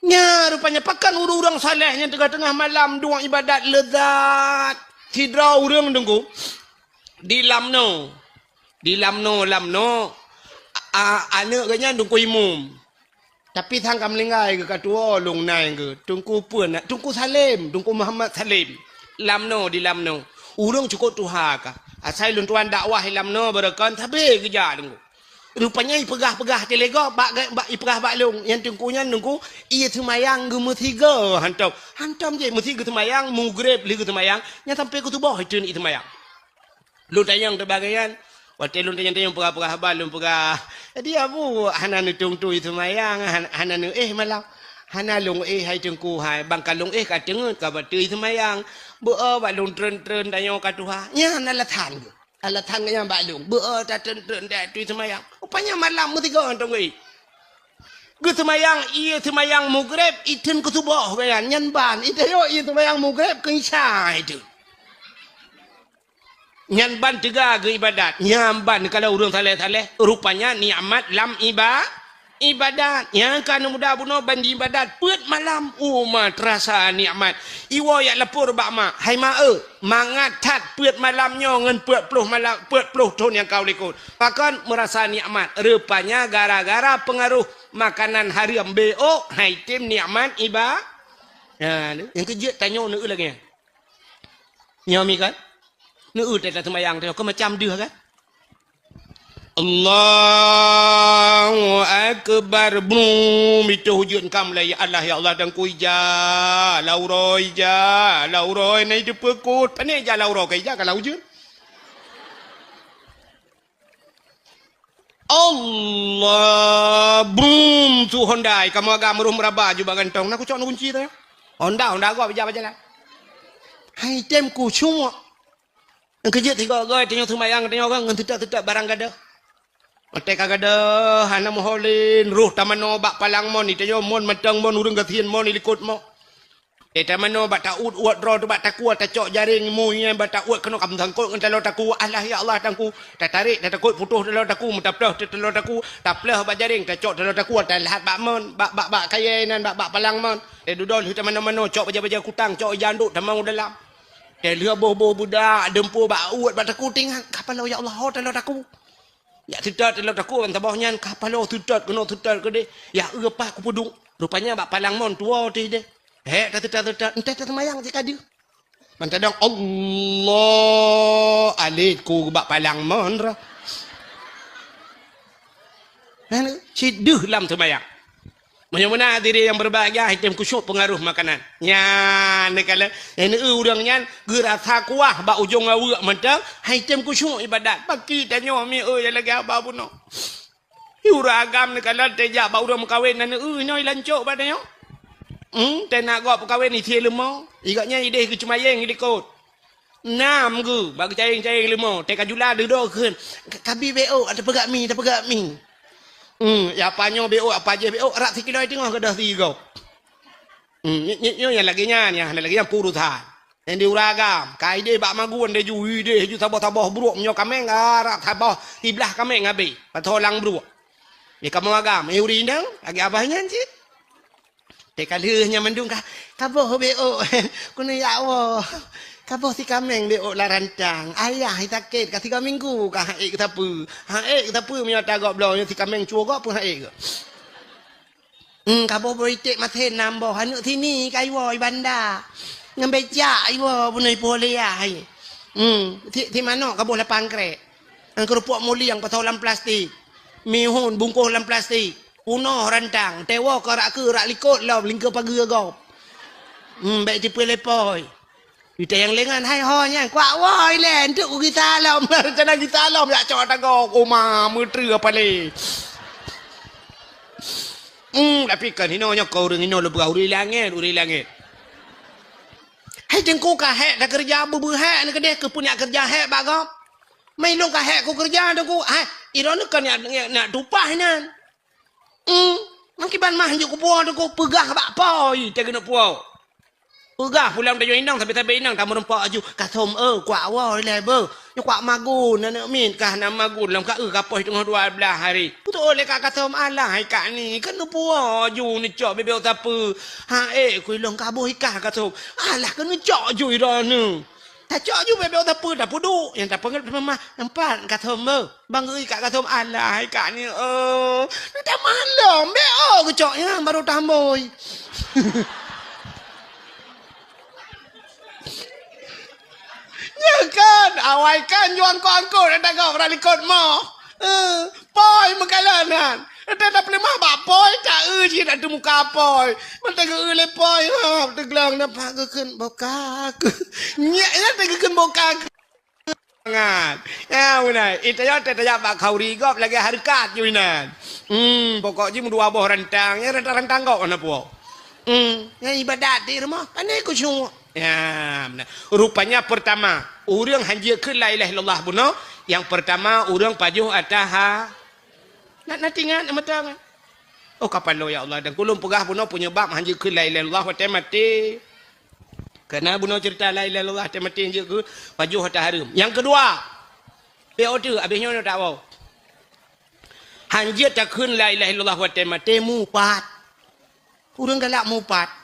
nya rupanya pakan urang salehnya tengah-tengah malam dua ibadat lezat tidra urang dengku di lamno anak kanya tungku imum tapi thang kamlingai ke katua long nai ke tungku puan tungku Salim tungku Muhammad Salim lamno di lamno urang cukup tuha ka asai lun tuan dakwah lamno berakan tapi kerja tunggu rupanya pegah-pegah telega bak ipegah bak long yang tungkunya nungku ia semayang ke mutiga hantam je mutiga semayang mugrib li ke semayang nya sampai ke tubuh itu ni semayang lu tayang terbagaian waktu lu tanya-tanya pegah-pegah abal lu pegah dia abu hana nu tung-tung itu mayang hana nu malam hana long hai tengku hai bangkalong ka tengut ka batu itu mayang bu ba long tren-tren tanya ka tuha nya hana latan yang ba long bu ta tren-tren da tu itu mayang rupanya malam mutiga tong ge semayang iya semayang mugrib itun ke subuh kan nyan ban itu yo iya semayang mugrib ke isya itu nyan ban tiga ke ibadat nyan ban kalau urang saleh-saleh rupanya nikmat lam ibadat yang kan muda buno bandi ibadat put malam ma terasa nikmat iwo ya lepur bak ma hai ma mangat tat put malamnya ngan put puluh malam put puluh tahun yang kau likut pakan merasa nikmat rupanya gara-gara pengaruh makanan haram bo hai tim nikmat ya yang kerja tanya nu lagi nyomi kan nu tak sembahyang tu kau macam dia kan Allahu akbar bum itu hujud kam la ya Allah dan ku ija lauroi nai de pekut pane ja lauro kai ja kalau hujud Allah bum tu hondai kamu agak meruh meraba juga gantong nak ku cok kunci tu Honda gua baca lah hai tem ku semua yang kerja tiga goi tengok semayang tengok kan ngan tidak barang gada mate kagada hana moholin ruh tamano bak palang mon ni tengok mon matang mon urang gatien mon likut mo tamano bak taud uat ro tu bak takua tacok jaring mu nya bak taud kena kam sangkut ngan talo taku Allah ya Allah tangku tak tarik tak takut putus talo taku mutaplah talo taku taplah bak jaring tacok talo taku tak lahat bak mon bak kayenan bak palang mon dudol tamano cok baja-baja kutang cok janduk tamang dalam lia boh budak dempu bak uat bak taku tinggal kapalo ya Allah talo taku ya tidak talo taku kan tabahnya kapalo tidak kena tidak ke de ya apa aku pudung rupanya bak palang mon tua ti de tidak entah semayang jika dia mantadang Allah alaiku bak palang mon ra si duh lam semayang mana diri yang berbahagia hitam kusyuk pengaruh makanan nya nekala ini urang nyan gerasa kuah ba ujung awak mentang hitam kusyuk ibadat baki tanyo mi ya lagi apa buno uragam nekala teja ba urang kawin nan noi lancok badanyo tenak gua kawin ni tie lemo igaknya ide ke cuma yang ikut nam gu bagi caing lemo teka jula dedo keun kabi bo ada pegak mi ya panyo bo apa aja bo rak sikiloi tengok kedah tiga yang lagi nya lagi yang purutan yang diuragam kaide bak maguan de ju tabah buruk nyo kameng rak tabah tiblah kameng ngabe patolang buruk ya kamu agam uri ndang lagi abahnya cik teka leuhnya mendung ka tabah bo kuna ya Allah Kaboh si kameng dia la rancang. Ayah sakit ka 3 minggu ka haik ke apa. Haik ke apa punya tagak belanya si kameng cuak apa haik ke. Kaboh beritik mathen nambah anak sini kai woi banda. Ngambeca iwo punai pole ai. Di mana kaboh lapang krek. Ang kerupuk muli yang patolan plastik. Mihun bungkus dalam plastik. Uno rantang, tewa karak ke rak likut lah lingkar pagi agak. Baik tipu lepoi. Kita yang lengan hai ho nya kuat woi len tu kita alam macam kita alam ya cok tagak oma mutri apa le. Tapi kan hino nya kau ring hino lebih uri langit. Hai jengku ka hek dah kerja bubu hek ni kedeh ke punya kerja hek bagam. Mai long ka hek ku kerja tu ku. Hai iron kan nak tupah nan. Makiban mah juk puau tu ku pegah bak poi te kena puau. Pegah pulang dah inang tapi inang tamu rempak aju kasom kuat woi le be. Nya kuat magun nak min kah nam magun lam ka kapoi tengah 12 hari. Betul le ka kasom alah hai kak ni kena puau aju ni cok bebel apa. Ha ku long ka boh ikah kasom. Alah kena cok aju ira ni. Tak cok aju bebel apa dah pudu yang tak pengen mah nampak kasom be. Bang kak kasom alah hai kak ni dah malam be ke cok yang baru tamboi. Ya kan, awai kan juang ko angkut ada kau berani kot mo. Poi mengalanan. Ada dah pelemah bak poi tak je nak temu kapoi. Mentang le poi teglang dapat keun bokak. Nyak ya keun bokak. Ngat. Ya unai, itu ya bak kauri gop lagi harkat ju inan. Pokok je dua boh rantang, ya rantang kau ana puo. Ya ibadat di rumah, pandai ku semua. Ya, benar. Rupanya pertama, orang hanya ke la ilaha illallah buno. Yang pertama, orang pajuh atas nak tinggal nama tangan. Oh kapan lo ya Allah dan kulum pegah buno punya bab hanya ke la ilaha illallah wa mati. Karena buno cerita la ilaha illallah mati hanya ke pajuh atas harum. Yang kedua, PO2 habisnya nak tahu. Hanya tak kun la ilaha illallah wa mati mupat. Orang galak mupat.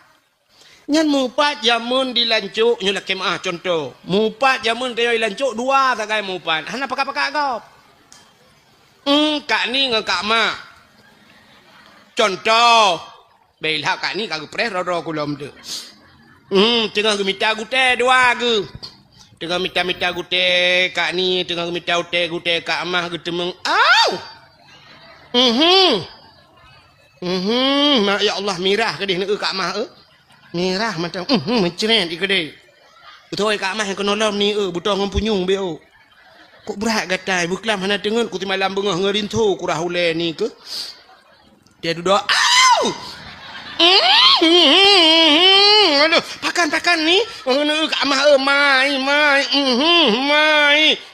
Nyan mupat jamun dilancuk nyulak kemah contoh. Mupat jamun dia dilancuk dua tak kaya mupat. Hana pakak-pakak kau. Kak ni dengan kak mak. Contoh. Baiklah kak ni kak pres roro kulom tu. Tengah minta gute dua ke. Tengah minta gute kak ni tengah minta gute kak mak ke temeng. Au. Mak ya Allah mirah ke dia nak kak mak Mirah macam menceret ikut betul kak mah yang kena lam ni butuh ngampunyung beo. Kok berat gatai buklam hana dengen ku ti malam bengah ngerintu ku rahule ni ke. Dia duduk au. Aduh, pakan ni. Kak mah mai.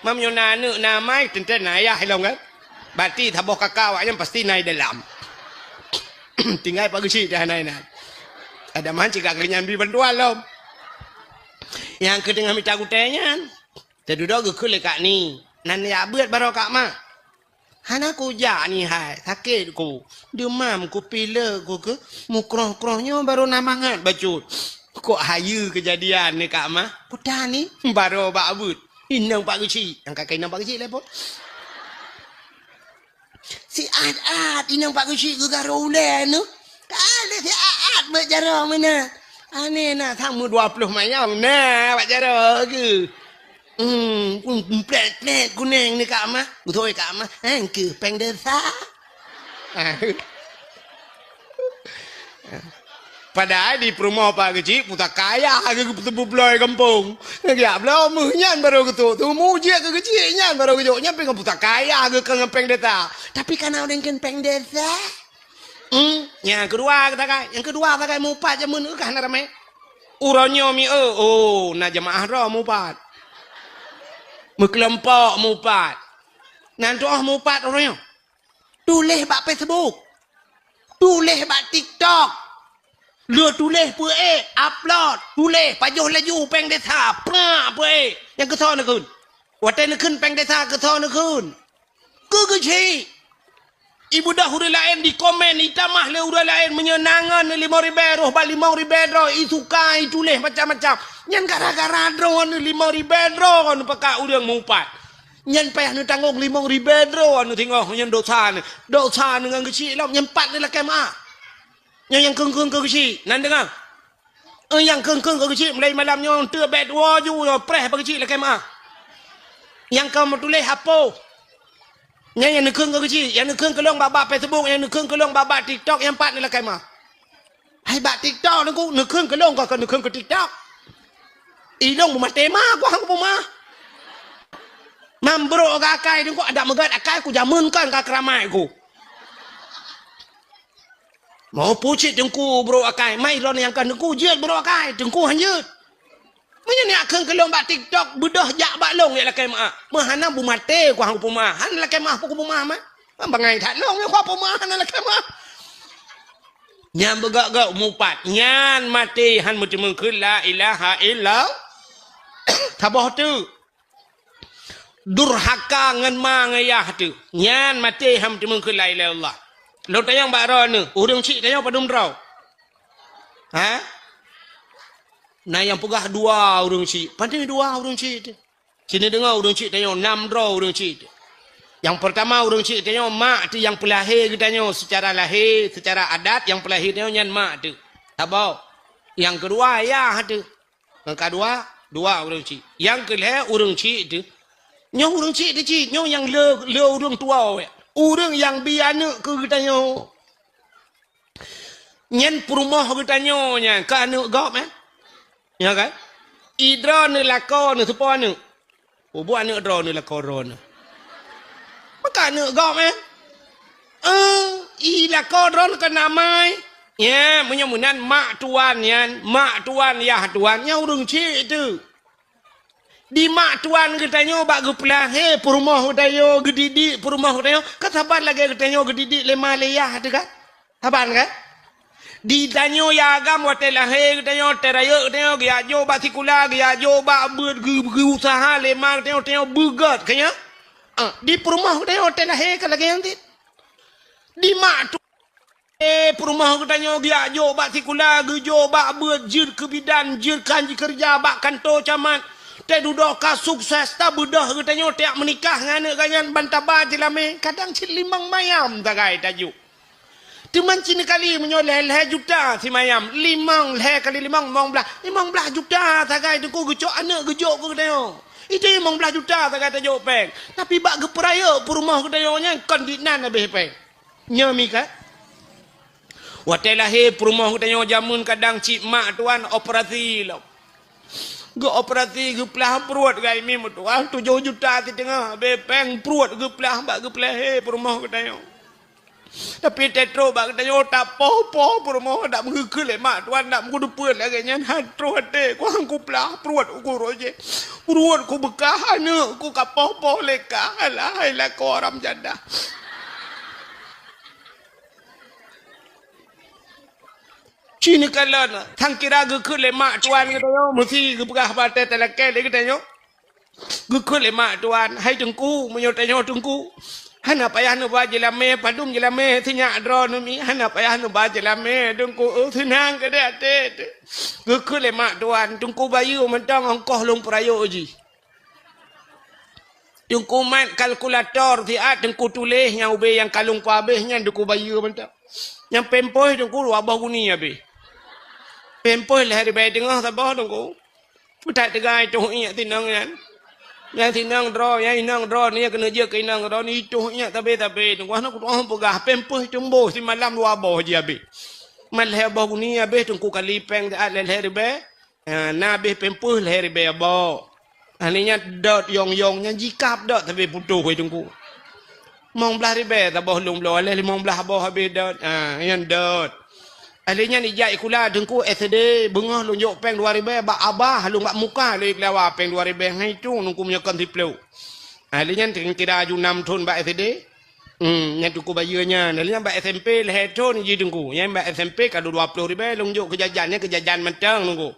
Mam yo nanu na mai tenten ayah hilong kan. Berarti taboh kakak awaknya pasti naik dalam. Tinggal pagi si dah naik. Ada mancing kak kelinyan bi bantuan lom. Yang kedengar minta gutenya. Terduduk ke kulit kak ni. Nan ya buat baru kak mak. Hana ku ja ni hai. Sakit ku. Demam ku pila ku ke. Mukroh-krohnya baru namangat bacut. Kok hayu kejadian ni kak mak. Pudah ni. Baru bak abut. Inang pak kecil. Yang kakak inang pak kecil lah pun. Si Ad inang pak kecil ke garulan tu. Ada si Aat buat jarang mana. Aneh nak tamu 20 mayang nah buat jarang ke. Plet kuning ni kak mah. Betul kak mah. Ke peng desa. Padahal di perumahan Pak Kecil putar kaya ke tebu beloy kampung. Ya belum nyan baru ketu. Tu muji ke kecil nyan baru kejoknya pengen putar kaya ke peng desa. Tapi kan ada yang peng desa. Yang kedua kata mupat jamun kan ramai. Uronyo mi na jemaah ro mupat. Mekelompok mupat. Nanti mupat uronyo. Tulis bak Facebook. Tulis bak TikTok. Lu tulis upload. Tulis pajuh laju peng desa. Yang keton nakun. Watan nakun peng desa keton nakun. Kecil. Ibu dah huri lain di komen itamah le huri lain menyenangan 5.000 roh ba 5.000 roh isukai tulis macam-macam. Nyan gara-gara drone 5.000 roh anu pakak urang mumpat. Nyan payah nu tanggung 5.000 roh anu tengok nyan dosa dengan kecil lam nyan pat la kema. Yang keung-keung ke kecil nan dengar. Yang keung-keung ke kecil mulai malam nyon teu bed wo ju preh ke kecil la kema. Yang kamu tulis apa? Yang nekeng ke kecil, yang nekeng ke long babak Facebook, yang nekeng ke long babak TikTok, yang empat ni lah kai mah. Hai bak TikTok ni ku nekeng ke long kau nekeng ke TikTok. Ilong rumah tema ku hang rumah. Mambro ke akai ni ku ada megat akai ku jamunkan ke keramai ku. Mau pucit dengku bro akai, mai ron yang kan dengku jeut bro akai, dengku hanjeut. Manya ni akan kelong bak TikTok bedah jak bak long ya lakai mak. Mahana bu mate ku hang pumah. Han lakai mak ku pumah mah. Bangai tak long ya ku pumah han lakai mak. Nyan begak-gak mupat. Nyan mati han mesti mengkeun la ilaha illallah. Tabah tu. Durhaka ngan ma ngayah tu. Nyan mati han mesti mengkeun la ilaha illallah. Lo tayang bak ro ni, urang cik tayang padum rau. Ha? Nah yang pegah 2 orang cik. Pandai 2 orang cik. Sini dengar orang cik tanya 6 draw orang cik. Yang pertama orang cik tanya mak tu yang pelahir kita tanya secara lahir, secara adat yang pelahir tanya nyan mak tu. Tabau. Yang kedua ayah tu. Yang kedua 2 orang cik. Yang kelih orang cik tu. Nyo orang cik tu cik. Nyo yang le orang tua. Orang yang biana ke kita tanya. Nyan perumah kita tanya nyan. Ke anak gop ya kan? Idra ni lako ni sepo ni. Oh buat anak dra ni lako ron. Maka anak gop i lako ron ke namai. Ya, menyamunan mak tuan yan, mak tuan ya tuan nya urang cik tu. Di mak tuan katanya bak geplah perumah tayo gedidi perumah tayo kataban lagi katanya gedidi lema leyah tu kan? Taban kan? Ditanya ya agam watelah katanya teraya katanya dia jo bak sikula dia jo bak berusaha lemah katanya begat katanya di perumah katanya telah kalau yang di mak tu perumah katanya dia jo bak sikula jo bak berjir ke bidan jir kanji kerja bak kantor camat te duduk ka sukses ta bedah katanya tiak menikah ngana kanyan bantaba jelame kadang cilimang mayam tagai tajuk teman cini kali menyoleh juta si mayam 5 kali 5 15 juta tagai tu ku gejok anak gejok ku katanya itu 15 juta tagai tajuk peng tapi bak geperaya perumah katanya nya kondinan habis peng nyami ka watelah perumah katanya jamun kadang cik mak tuan operasi lo go operasi geplah perut gai mi mutuah 7 juta ti tengah habis peng perut geplah bak geplah perumah katanya tapi tetro bak katanya tak popo perumah dak mengekul mak tuan dak mengudupun lagi nyan hatro hate ku hang ku plah perut ku roje perut ku bekah ane ku kapopo leka alah la ko orang jadah cini kalana thang kira gekul mak tuan katanya mesti gebegah bate telake le katanya gekul mak tuan hai tengku menyotanya tengku hana payah nu ba jelame padum jelame tinya dro nu mi hana payah nu ba jelame dengku senang ke dak te gekul mak tuan tengku bayu mentang ongkoh long prayo ji tengku main kalkulator ti at tengku tulis yang ube yang kalung pa habisnya tengku bayu mentang yang pempoh tengku abah guni abe pempoh lah hari bayi tengah sabah tengku putat tegai tu ingat tinang kan yang tinang draw yang inang draw ni kena je ke inang draw ni itu nya tapi tunggu ana ku orang pegah pempoh tumbo si malam dua boh je abe malhe boh ni abe tungku kali peng at leher be na be pempoh leher be abo aninya dot yong nya jikap dot tapi putuh ke tungku mong belah ribe taboh lung lo le mong belah boh abe dot yang dot alinya ni jai kula dengku SD bengah lunjuk peng 2000 bak abah lung bak muka le lawa peng 2000 hai tu nungku menyakan tiplau alinya kira ju 6 tahun bak SD nya tuku bayunya alinya bak SMP le ton ji dengku yang bak SMP kadu 20000 lunjuk kejajannya kejajan mentang nungku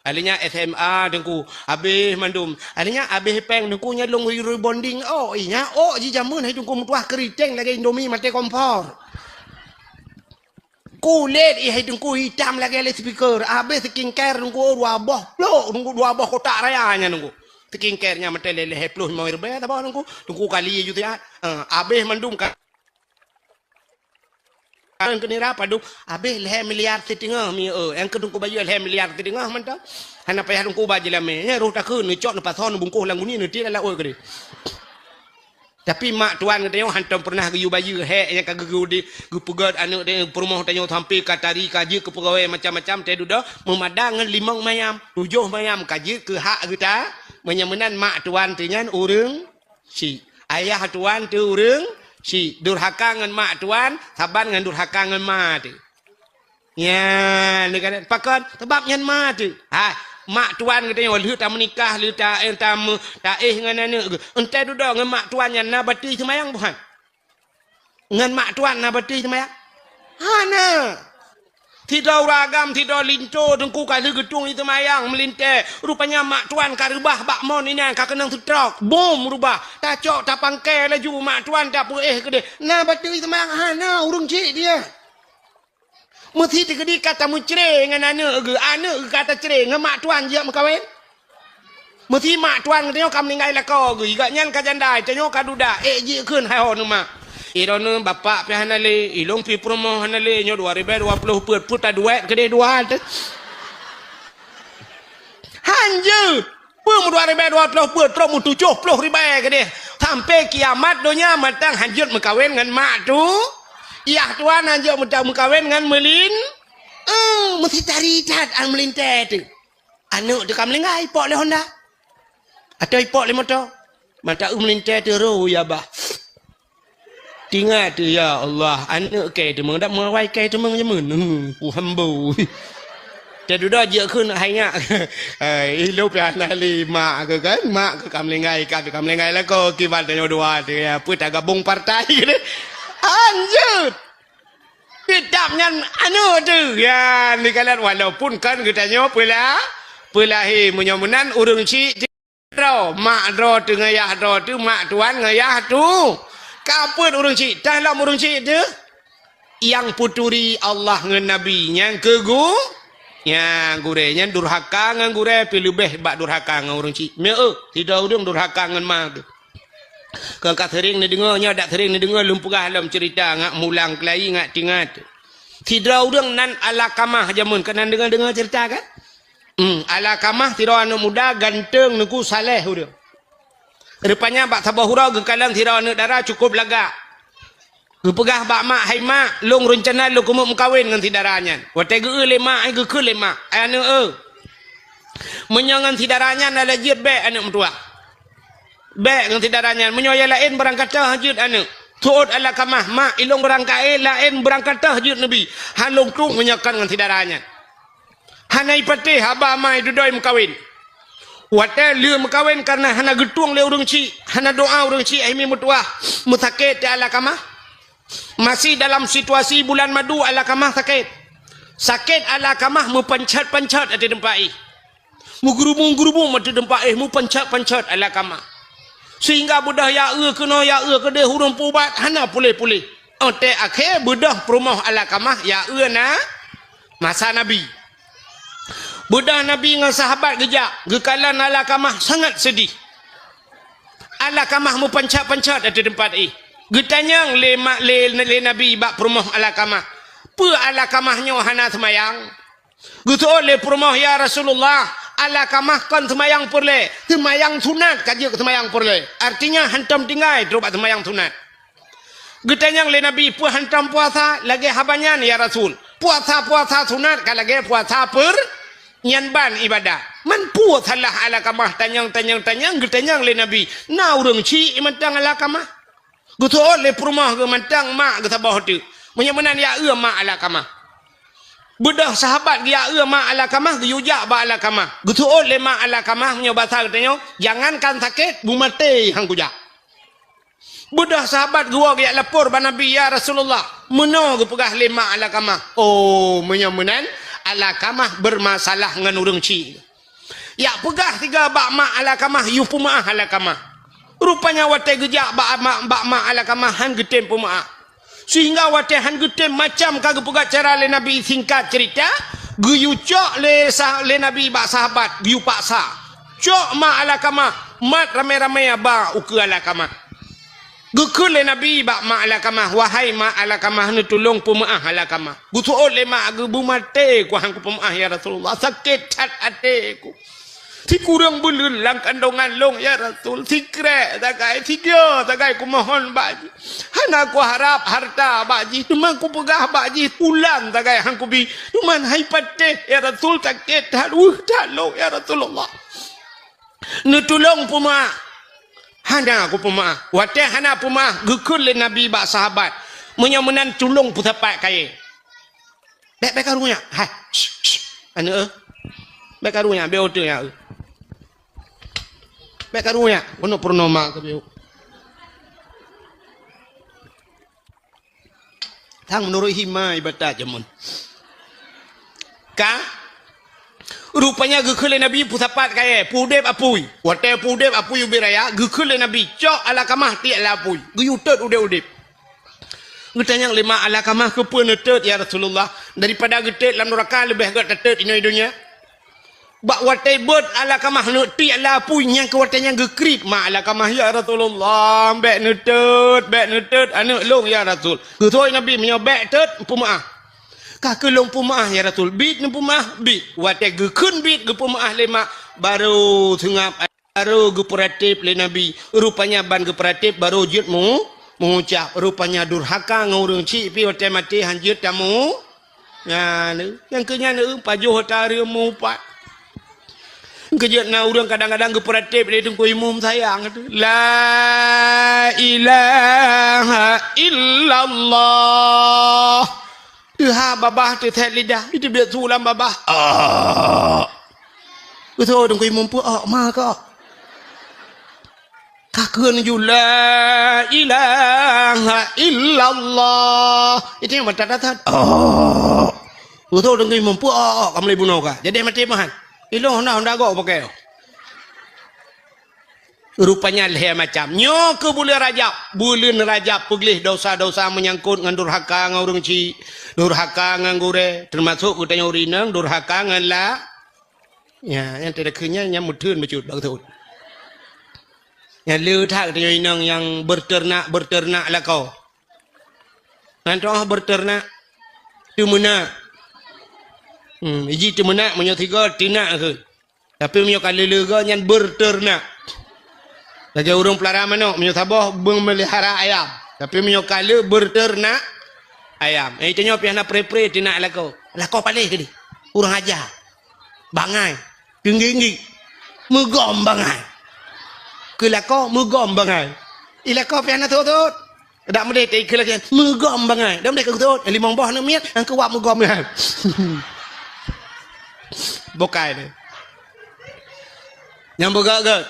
Alinya SMA dengku habis mandum. Alinya habis peng dengku nyalung rebonding. Oh inya ji jamun hai dengku mutuah keriteng lagi Indomie mati kompor. Kulit hai dengku hitam lagi le speaker. Habis skincare dengku dua boh. Lo dengku dua boh kotak rayanya dengku. Skincare-nya mati lele hepluh mau irbe ta bah dengku kali ju ya. Habis mandum kan kini rapa duk habis leh miliar setengah mi yang kedung ku baju leh miliar setengah mantap hana payah dung ku baju lame nya ruh takun ni cok na pason bungkuh lang guni ni ti la oi kedi tapi mak tuan katanya hantam pernah geyu baju he yang kagegu di gupugat anu de perumahan tanyo sampai katari kaji ke pegawai macam-macam te duda memadang limang mayam tujuh mayam kaji ke hak kita menyamenan mak tuan tinyan urang si ayah tuan tu urang si durhaka ngan mak tuan saban ngan durhaka ngan mak tu ya ni kan pakon sebab ngan mak tu mak tuan katanya lu tak menikah lu tak ngan anu ente duda ngan mak tuan yang nabati semayang bukan ngan mak tuan nabati semayang hana tidak ragam tidak linto dengku kali gedung itu mayang melinte rupanya mak tuan karubah bak mon ini ka kenang sutrok bom rubah tak cok tak pangkai laju mak tuan tak gede nah batu itu mayang hana urung cik dia mesti digedi kata mucre ngan anu kata cre ngan mak tuan je makawin mesti mak tuan katanya kam ningai lako ge iga nyan ka jandai tanyo ka duda je keun hai hon mak Irona bapak pi hanale ilong pi promo hanale nyo 2020 put puta duit gede dua hanjut pun 2020 put promo 70 ribu gede sampai kiamat donya matang hanjut mekawin ngan mak tu iya tuan hanjut mekawin ngan melin mesti cari cat ang melinte tu anu de kam lengai pok le Honda atau ipok le motor mata melinte tu ro ya bah Tingat ya Allah anak ke tu mendak mewai ke tu menjemun ku hambu jadi dah je kun hanya lu pian lima ke kan mak ke kam lengai lah ko kibat tanyo dua tu ya put gabung partai ni anjut tidaknya anu tu ya ni kalian walaupun kan katanya pula menyamunan urung ci ro mak ro tu ngayah ro tu mak tuan ngayah tu kapun urung cik dalam urung cik tu yang puturi Allah ngan Nabi yang kegu yang gurenya durhaka ngan gure pilih beh bak durhaka ngan urung cik tidak urung durhaka ngan mak Kau sering ni dengarnya dak sering ni dengar lumpurah dalam cerita ngak mulang kelai ngak tingat tidak urung nan alakamah jamun kena dengar cerita kan alakamah tidak anu muda ganteng nuku saleh urung rupanya bak sabah hurau gekalang tirau anak darah cukup laga. Gepegah bak mak hai mak long rencana lu kumuk mengkawin dengan tidarannya. Watai ge le mak ai ge ke le mak. Anu menyangan tidarannya ala jid be anak mentua. Be dengan tidarannya menyoya lain berangkat tahajud anak. Tuut ala kamah mak ilong berangkat lain berangkat tahajud Nabi. Halong tung menyakan dengan tidarannya. Hanai patih haba mai dudoi mengkawin. Watai liu mengkawin karena hana getung le urung cik, hana doa urung cik ai mi mutuah, musakit te ala kamah. Masih dalam situasi bulan madu ala kamah sakit. Sakit ala kamah mu pancat-pancat ada tempat ai. Mu gerubung-gerubung mati tempat ai mu pancat-pancat ala kamah. Sehingga budah ya kena ya ke dia hurung pubat hana pulih-pulih. Ote akhir budah perumah ala kamah ya na masa Nabi. Budak Nabi dengan sahabat gejak gekalan ala kamah sangat sedih. Ala kamah mu pancat-pancat ada tempat ini. Getanyang le Nabi bak perumah ala kamah. Pe ala kamahnya hana semayang. Gitu oleh perumah ya Rasulullah. Ala kamah kan semayang perle. Semayang sunat kaji semayang perle. Artinya hantam tinggal terus semayang sunat. Getanyang le Nabi pe hantam puasa lagi habanyan ya Rasul. Puasa sunat kan lagi puasa nyanban ibadah. Man puas salah ala kamah tanyang getanyang le Nabi. Na urang ci mantang ala kamah. Gutu le perumah ke mantang mak ke sabah tu. Menyamanan ya mak ala kamah. Budak sahabat ya mak ala kamah ke yujak ba ala kamah. Gutu le mak ala kamah punya bahasa katanya jangankan sakit bu mati hang kujak. Budak sahabat gua ya lapor ba Nabi ya Rasulullah. Meno ke pegah le mak ala kamah. Oh menyamanan ala kamah bermasalah dengan urang ci. Ya pegah tiga bak mak ala kamah yu pumaah ala kamah. Rupanya wate gejak bak mak ala kamah han getem pumaah. Sehingga wate han getem macam kagak pegah cara le Nabi singkat cerita. Guyu cok le Nabi bak sahabat guyu paksa. Cok mak ala kamah mat ramai-ramai ba uku ala kamah. Gukul le Nabi bak mak ala kamah wahai mak ala kamah ni tolong pumaah ala kamah. Gutuol le mak gebu mate ku hang ku pumaah ya Rasulullah sakit cat ate ku. Ti kurang belun lang kandungan long ya Rasul. Ti krek tagai tiga tagai ku mohon baji. Hana ku harap harta baji. Cuma ku pegah baji ulang tagai hang ku bi. Cuma hai pate ya Rasul sakit talong ya Rasulullah. Nu tolong pumaah. Hana aku pemaah. Wate hana pemaah. Gekul le Nabi bak sahabat. Menyamunan tulung putapat kaya. Bek karunya. Hai. Ana bek karunya. Bek otor ya. Bek karunya. Kono purnama ke bek. Tang menurut hima ibadat jamun. Ka rupanya gekele Nabi pusapat kaya pudep apui wate pudep apui ubiraya gekele Nabi cok ala kamah ti ala apui guyutet udep getanya lima ala kamah ke pun netet ya Rasulullah daripada getet lam neraka lebih gat tetet ini dunia bak wate bot ala kamah nu ti ala apui yang ke watenya gekrip ma ala kamah ya Rasulullah bek netet anu long ya Rasul getoi Nabi menyobek tet pumaah Kak long pumaah ya Rasul bit ni pumaah bit wate gekun bit ge pumaah lema baru tengap baru geperatif le Nabi rupanya ban geperatif baru jutmu mengucap rupanya durhaka ngurung ci pi wate mati hanjut tamu ya yang kenya ne pajuh tari mu pak kejut na urang kadang-kadang geperatif le tungku imum sayang la ilaha illallah ha babah tu thet lidah itu biar sulam babah betul dong kau mampu ma ka kakun ju la ilaha illallah itu yang mata betul dong kau mampu kamu boleh bunuh ka jadi mati mahan ilo honda go pakai rupanya leh macam nyo ke bulan rajab peglih dosa-dosa menyangkut ngan durhaka ngurung ci durhaka ngan gure termasuk kutanya urinang durhaka ngan la ya yang tidak kenya yang mudun becut betul yang lu tak kutanya urinang yang berternak lah kau nanti berternak tu mana iji tu mana menyo tiga tinak ke tapi menyo kali lega yang berternak Raja urang pelara manok menyo tabah memelihara ayam tapi menyo kala berternak ayam itu nyo piana pre-pre tinak lako palih ke di urang aja bangai tinggi megom bangai ke lako megom bangai ilako piana tot dak mede te ke lagi megom bangai dak mede ke tot limong boh na miat ang kuwak megom bangai bokai ni yang begak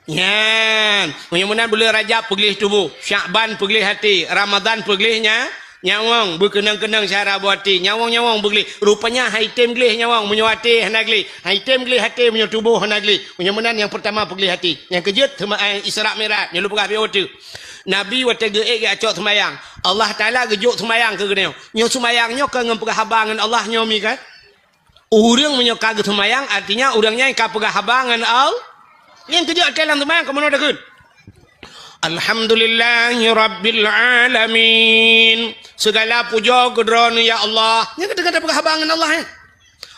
yan, mudah-mudahan bulan Rajab peglih tubuh, Syakban peglih hati, Ramadan peglihnya nyawang berkenang-kenang syara buati, nyawang peglih. Rupanya haitem glih nyawang menyuati hanagli, haitem glih hati menyo tubuh hanagli. Mudah-mudahan yang pertama peglih hati, yang kejut Isra Mi'raj, yang lupa kabeh otu. Nabi wate geek acok semayang. Allah Taala gejuk semayang ke geneo. Nyo semayangnya ke ngempegah habangan Allah nyomi kan. Urang menyo kagak semayang artinya urangnya ka pegah habangan Allah. Yang kedua dalam semayang kamu nak kun. Alhamdulillahi Rabbil Alamin. Segala puja kedrona ya Allah. Yang kata-kata perhabangan Allah.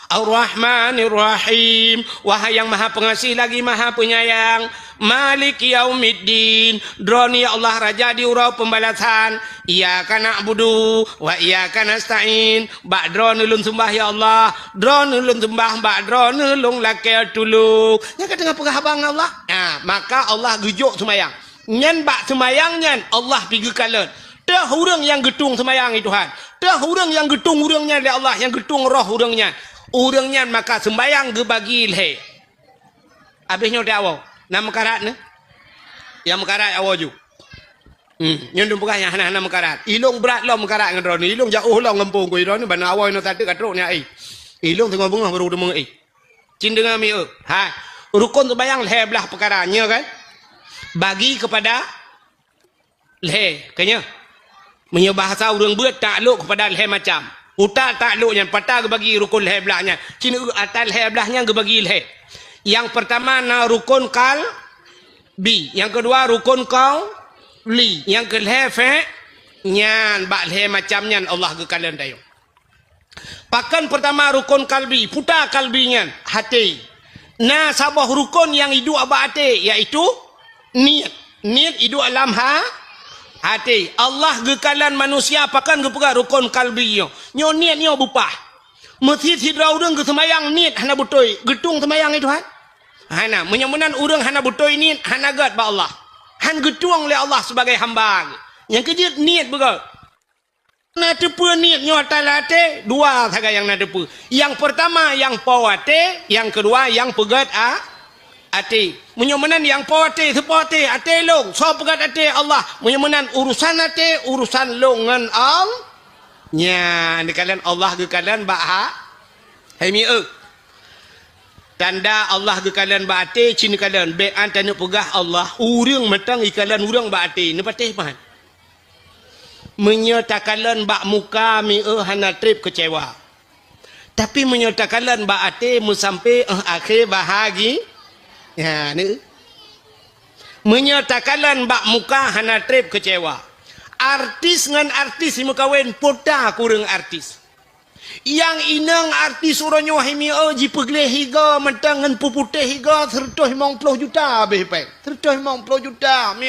Ar-Rahmanir Rahim. Wahai yang maha pengasih lagi maha penyayang. Malik Yaumiddin. Droni ya Allah raja di urau pembalasan. Iyyaka na'budu wa iyyaka nasta'in. Ba'dron ulun sembah ya Allah. Dron ulun sembah ba'dron ulun lakai tuluk. Yang kata perhabang Allah. Nah, maka Allah gujuk semayang. Nyan bak semayang nyan Allah pergi kalan. Dah orang yang getung semayang itu Tuhan. Dah orang yang getung orangnya oleh Allah, yang getung roh orangnya. Orangnya maka sembayang ge bagi leh. Habisnya dah awal. Nama karat ne? Yang mekarat awal ju. Yang dum yang hana mekarat. Ilung berat lo mekarat ngan ni. Ilung jauh lo ngempung ko ni bana awal no tak katrok ni ai. Ilung tengah bunga baru demeng ai. Cindengar mi ha. Rukun tu bayang leher belah perkaranya kan. Bagi kepada leher, kanya. Punya bahasa orang buat takluk kepada leher macam. Utak takluknya patah ke bagi rukun leher belahnya. Cina atas leher belahnya ke bagi leher. Yang pertama na rukun kal bi. Yang kedua rukun kau li. Yang ke leher fe nyan bak leher macam nyan Allah ke kalian dayo. Pakan pertama rukun kalbi, putar kalbinya hati. Nah sabah rukun yang hidup abah hati iaitu niat. Niat hidup alam hati. Allah gekalan manusia pakan gepega rukun kalbi yo. Nyo niat nyo bupah. Mesti hidrau urang ke semayang niat hana butoi. Getung semayang itu han. Hana menyamunan urang hana butoi niat hana gat ba Allah. Han getuang oleh Allah sebagai hamba. Yang kedua niat bega. Na tepu niat nyo talate dua saja yang na tepu. Yang pertama yang pawate, yang kedua yang pegat ate. Menyomenan yang pawate sepate ate long, so pegat ate Allah. Menyomenan urusan ate urusan longan Allah. Nya dikalian Allah gekalan ba hai mi tanda Allah gekalan ba ate cin kalian be antane pegah Allah urang matang ikalan urang ba ate ne pateh pan. Menyatakan bak muka mi hana trip kecewa. Tapi menyatakan bak ate mu sampai akhir bahagi. Ya ni. Menyatakan bak muka hana trip kecewa. Artis ngan artis mu kawin pota kurang artis. Yang inang artis uranyo himi jipegle higa mentangan puputih higa 150 juta bepe. 150 juta mi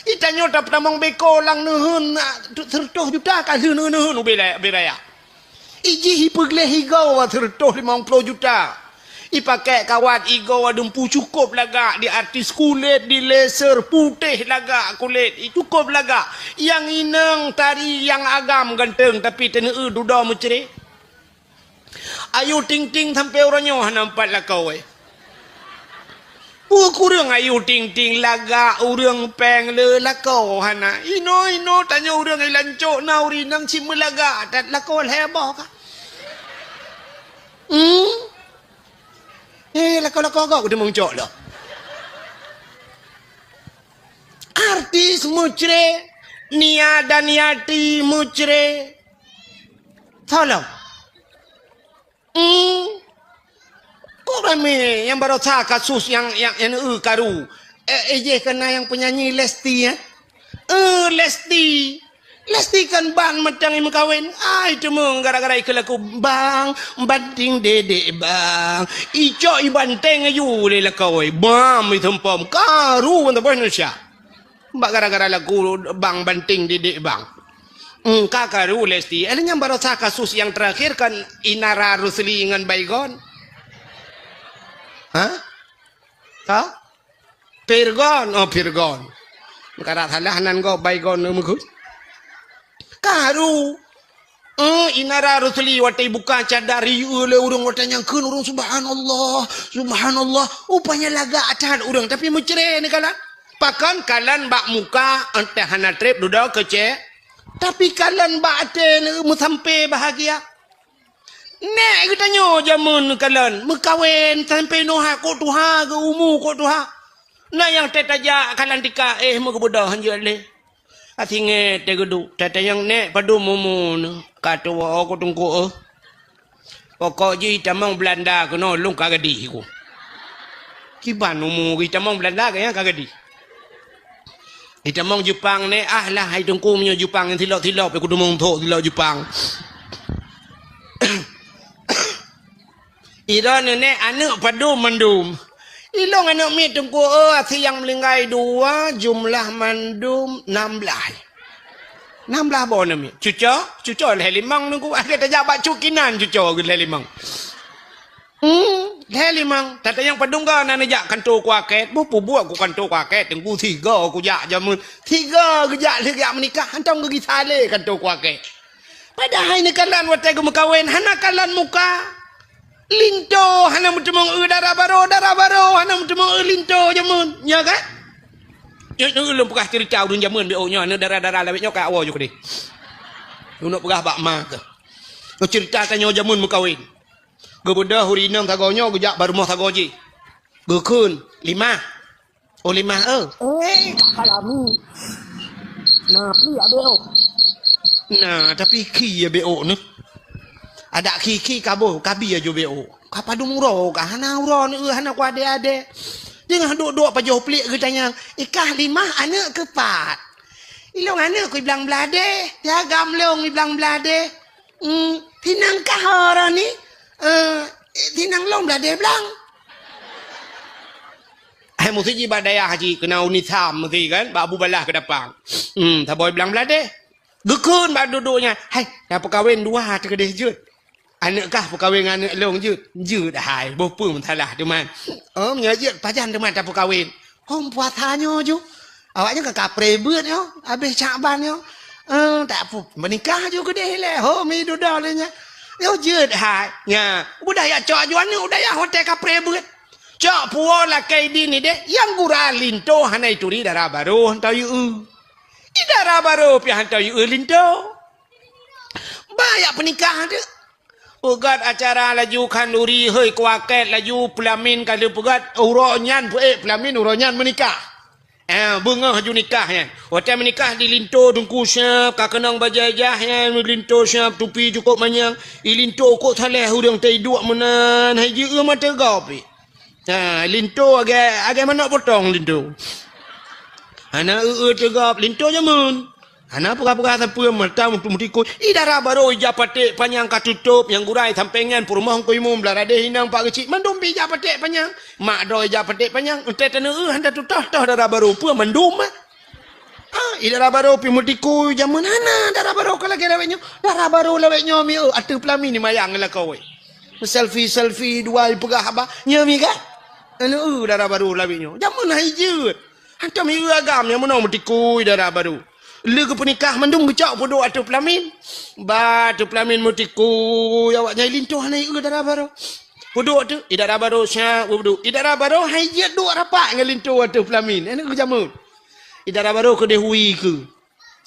itanyo tak pernah beko lang nuhun 100 juta kan nuhun beraya. Iji hipegle higa 150 juta. Ipakai kawat igo dumpu cukup laga di artis kulit di laser putih laga kulit itu cukup laga. Yang inang tari yang agam ganteng tapi teneu duda menceri. Ayu ting ting sampai orangnya nampak lah kau kurang ayu ting ting laga urang peng le lakau hana ino tanya urang ai lancok nauri nang cim laga tat lakau heboh ka lakau kau udah mongcok lo artis mucre nia dan niati mucre tolong kok rame yang baru sah kasus yang karu kena yang penyanyi Lesti ya Lesti kan bang macam yang kawin itu mung gara-gara ikut laku bang banting dedek bang ico ibanteng ayu le lakoi bang itu pom karu untuk Indonesia mbak gara-gara laku bang banting dedek bang kakaru Lesti yang baru sah kasus yang terakhir kan Inara Rusli dengan Baygon. Hah? Pirgon, Pirgon. Karat halahanan ko Baygon mugut. Karu. Inara Rusli watai buka cadari oleh urang watanya keun urang subhanallah. Upanya laga atan urang tapi mencere ni kala. Pakan kalan bak muka ante hana trip duda kece. Tapi kalan bak ate mu sampai bahagia. Nek kita nyo jamun kalan mekawin sampai noha ko tuha ke umu ko tuha. Nah yang tetaja kalan tika mu kebudah hanje le. Atinge tegedu teta yang nek padu mumu kata wa ko tungku pokok ji tamang Belanda ko no lung kagadi ko. Kiban umu kita mong Belanda kaya kagadi. Kita mong Jepang ne lah hai tungku menyo Jepang yang tilok-tilok pe kudu mong tho tilok Jepang. Ira nenek anak padu mendum. Ilong anak mi tungku siang melingkai 2 jumlah mandum 16. 16 bon mi. Cuco le limang nungku ada tajak bak cukinan cuco le limang. Le limang tata yang padung ga nan jak kantor kuaket bu buat ku kantor kuaket tunggu 3 ku jak jamun 3 gejak le jak menikah hantang gi sale kantor kuaket. Padahal ni kalan watai ku mekawin hana kalan muka. Linto hana mutemong darah baro hana mutemong linto jamun nya kan yo ulun pegah cerita urun jamun bo nya darah lawet nya ka awo jo kedi unuk pegah bak ma ke cerita tanyo jamun mu kawin Gebudah hurinang tagonyo gejak baru mau tagoji. Gekun 5. Oh 5 Kalami. Nah, pi abeo. Nah, tapi ki ya beo ni. Ada ki kabo, kabi aja beo. Kapadung ro, hana ro ni hana ku ade-ade. Jangan duk-duk pa jauh pelik katanya. Ikah 5 anak kepat. Ilong anak ku bilang belade. Tiagam long bilang belade. Tinang kah orang ni? Tinang long belade bilang. Mesti ji badaya haji kena unitam mesti kan. Babu balah ke depan. Tak boleh bilang belade. Gekun bak duduknya. Hai, dah perkahwin 2 terkedih jut. Anak kah perkahwin anak long jut? Jut hai, bopa mentalah teman. Menyajut pajan teman tak perkahwin. Puasanya je. Awaknya ke kapre beut yo, habis Syaban yo. Tak apa, menikah je kedih le. Mi duda lenya. Yo jut hai. Nya, budaya cok juan ni budaya hotel kapre beut. Cok puo la kai di ni deh yang gura linto hanai turi darah baru hantau yu. Di darah baru pi hantau yu linto. Banyak pernikahan tu. Pegat acara laju kanduri hei kuaket laju pelamin kalau pegat uronyan pelamin uronyan menikah. Bunga haju nikahnya. Hotel menikah di linto tungku siap kakenang bajajahnya linto siap tupi cukup manyang. Linto kok saleh hudang tai dua menan haji mata gapi. Linto agak mana potong linto. Ana tegap linto jamun. Ana pura-pura sampai mata mutu-mutiku. Idara baru japate panjang katutup yang gurai sampengan rumah ko imum belarade hinang pak kecil. Mandum bi japate panjang. Mak do japate panjang. Entai tanu handa tutah dara baru pu mandum. Idara baru pi mutiku jamun ana dara baru kala gerawenya. Dara baru lawenya mi atu pelami ni mayang la kowe. Selfie dua pegah apa? Nyami kan? Anu darah baru labinya. Jamun haijut. Hantam iu agam yang menang mutiku darah baru. Lega pernikah mandum gecak bodoh atu pelamin. Atu pelamin mutiku awak nyai lintuh hanai iu darah baru. Bodoh tu darah baru syak bodoh. Darah baru haijut duk rapak dengan lintuh atu pelamin. Anu jamun. Darah baru ke dehui ke.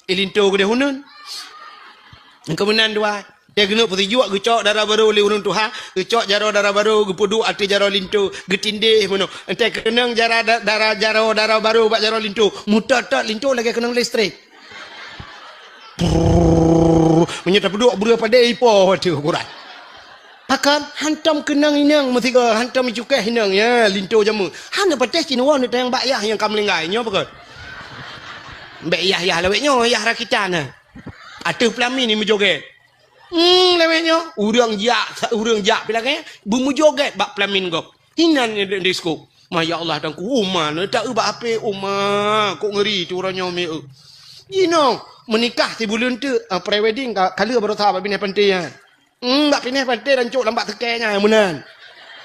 Lintuh ke dehunun. Kemudian dua. Dia kena putih juak gecok darah baru oleh urun Tuhan. Gecok jaro darah baru gepudu ati jaro lintu getindih mono. Entai kenang darah baru bak jaro lintu. Mutat lintu lagi kenang listrik. Menyata peduk berapa pada ipo tu kurat. Pakan hantam kenang inang mesti ke hantam cukai inang ya lintu jamu. Hana patah cinwa ni tayang bak yah yang kamlinggai nyo pakot. Mbak yah laweknya yah rakitan. Atu pelami ni menjoget. Lewenya urang jak bilangnya bumu joget bak pelamin gop hinan di skop ya Allah dan ku umah tak ubah ape umah kok ngeri tu orangnya me menikah ti bulan tu pre wedding kala baru tahu pindah pantai ya bak pindah pantai dan cuk lambat tekenya menan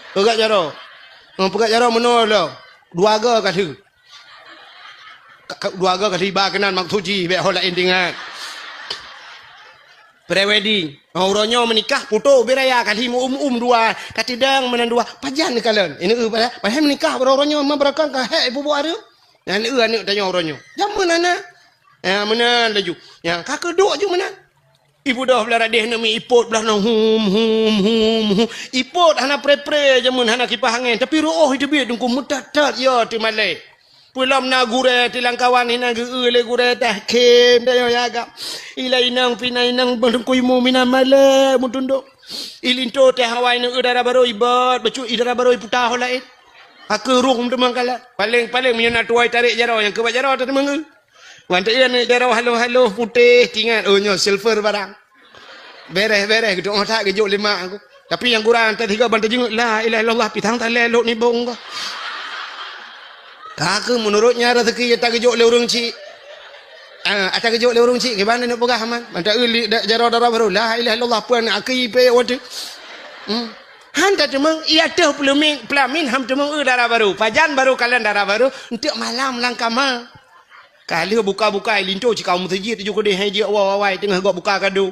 pegat jaro menol lo duaga kata ba kenan maksuji be hola endingan pre-wedding. Orangnya menikah, putu beraya kali dua. Katidang menan dua. Pajan ni kalian. Ini padahal menikah orangnya memberakan ke ibu buat ada. Dan ni tanya orangnya. Jam mana? Menan laju. Yang kakak duk je menan. Ibu dah belah radih nami ipot belah nang hum. Ipot hana pre-pre jamun hana kipas angin. Tapi roh hidup dia tunggu mutatat ya ti malai. Pulam na gure tilang kawan hina le gure tah kem dayo yaga. Ila inang pinainang bangkoi mo minamale mutundok. Ilinto teh hawai nu udara baru ibat bacu idara baru putah lain. Aku ruh temang kala. Paling menyana tuai tarik jaro yang kebat jaro tak temang. Wantai ni jaro halo putih tingat nyo silver barang. Beres gitu otak gejuk 5 aku. Tapi yang kurang tak 3 bantai jenguk la ilaha illallah pitang tak lelok ni bong kau. Kakak menurutnya rezeki tak kejok le urang cik. Atak kejok le urang cik ke mana nak pegah aman. Manta uli jaro darah baru la ilaha illallah puan aki pe wadu. Han tak temang ia teh pelamin ham temang darah baru. Pajan baru kalian darah baru untuk malam langkama. Kali buka linto cik kaum masjid tu juga deh dia awai tengah gok buka kado.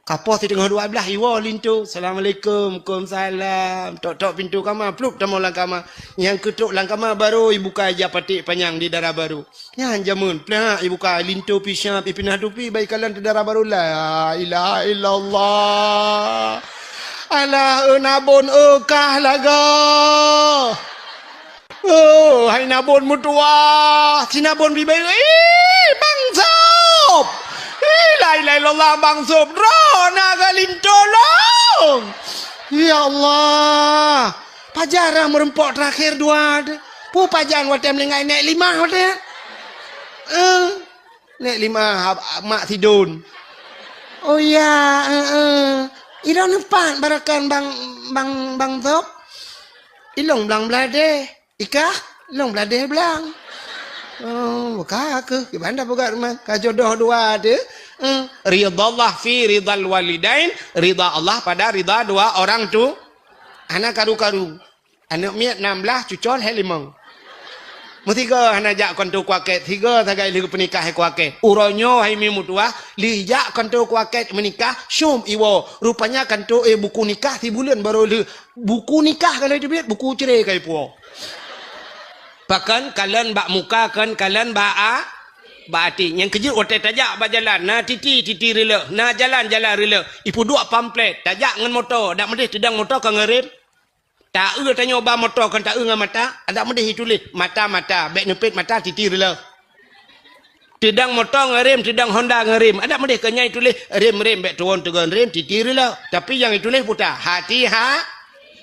Kapos di tengah 12 iwa lintu. Assalamualaikum. Waalaikumsalam. Tok pintu kamar. Plup tamu langkama. Yang ketuk langkama baru ibu buka aja patik panjang di darah baru. Yang jamun. Plak ibu buka lintu pisang pipinah tupi baik kalian di darah baru la ilaha illallah. Alah nabon kah laga. Oh, hai nabon mutua. Si nabon bibai. Bang Sob. La ilaha illallah Bang Sob. Rona galintolong. Ya Allah. Pajarang merempok terakhir dua. Pu pajan watem lengai naik 5 watem. Naik 5 mak tidun. Oh ya, ira nempat barakan bang Sob. Ilong belang belade. Ika, ilong belade belang. Oh, buka ke banda buka rumah. Ka jodoh dua ada. Ridha Allah fi ridhal walidain, ridha Allah pada ridha dua orang tu. Anak karu-karu. Anak miat 16 cucol he 5. Mutiga hana jak kontu kuaket 3 tagai ligu penikah he kuaket. Uronyo hai mi mutua li jak kontu kuaket menikah syum iwo. Rupanya kantu buku nikah 3 bulan baru li buku nikah kalau itu biat buku cerai kai puo. Bahkan kalian bak muka kan kalian bak ati yang kejut otai tajak bak jalan na titi rela na jalan rela ipu dua pamflet tajak ngan motor dak medih tedang motor ka ngerem tak tanya ba motor kan tak ngan mata dak medih tulis mata bek nepit mata titi rela tedang motor ngerem tedang Honda ngerem ada medih kenyai tulis rem bek turun tegan rem titi rela tapi yang tulis putar hati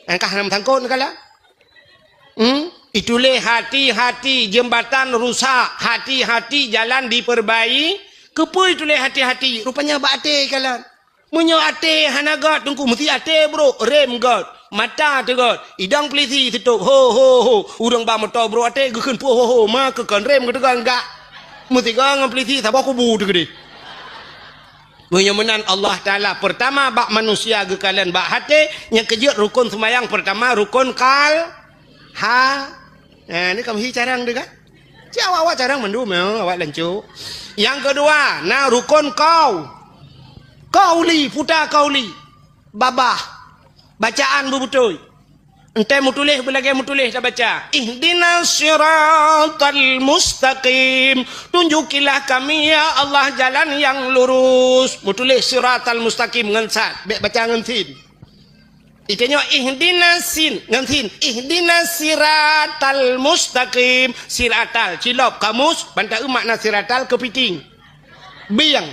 angkah nam tangkon kala itulah hati-hati jembatan rusak, hati-hati jalan diperbaiki. Kepo itulah hati-hati. Rupanya bate kalian. Munyo ate hanagat tungku mesti ate bro, rem god, mata tu god, idang peliti tutup. Ho. Urang ba motor bro ate gekeun pu ho ma kekan rem gedegan enggak. Mesti gang peliti sabah kubu tu gede. Menyemenan Allah Taala pertama bak manusia ge kalian bak hati yang kejut rukun semayang pertama rukun ni kamu carang juga. Jawab awak carang mendu awak lancu. Yang kedua, rukun kauli, putar kauli. Babah. Bacaan betul. Ente mutulis belage mutulis dah baca. Ihdinas siratal mustaqim. Tunjukilah kami ya Allah jalan yang lurus. Mutulis siratal mustaqim ngan sat, baca ngan sin. Itanya ihdinas siratal mustaqim. Siratal cilop kamus bantai makna siratal kepiting biang.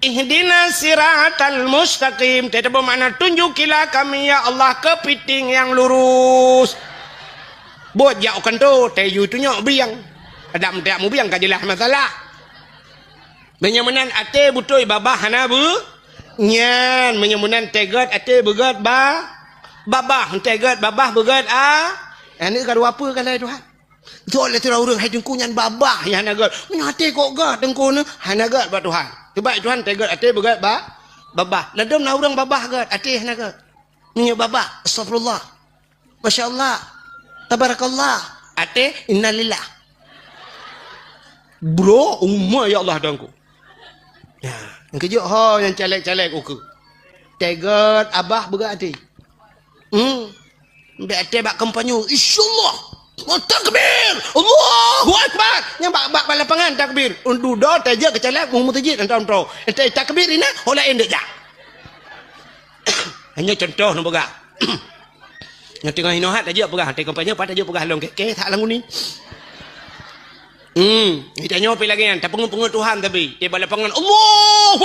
Ihdinas siratal mustaqim tidak bermakna tunjukilah kami ya Allah kepiting yang lurus. Buat jauh kan tu tayu tu nyok biang ada mu biang kajilah masalah menyemenan ate butoi babah hana bu nyan menyemunan tegat ate begat babah tegat babah begat ini gaduh apa kalau Tuhan tu oleh tu orang hai dengku nyan babah yang hanagat ate kok gat dengku ne hanagat ba Tuhan coba Tuhan tegat ate begat babah ladom na orang babah gat ate hanagat nya babah astagfirullah masyaallah tabarakallah ate innalillah bro umma ya Allah dengku ya yang kejut yang caleg uku tegat abah begat ate Mbak ate bak kampanyu insyaallah takbir Allahu akbar yang bak lapangan takbir undu do teja kecaleg mu mutejid entau ente takbir ina hola ende dak hanya contoh nu begak yang tengah hinohat aja pegah ate kampanye pat aja pegah long ke tak langu ni kita nyopi lagi kan tapungun Tuhan tapi di lapangan Allahu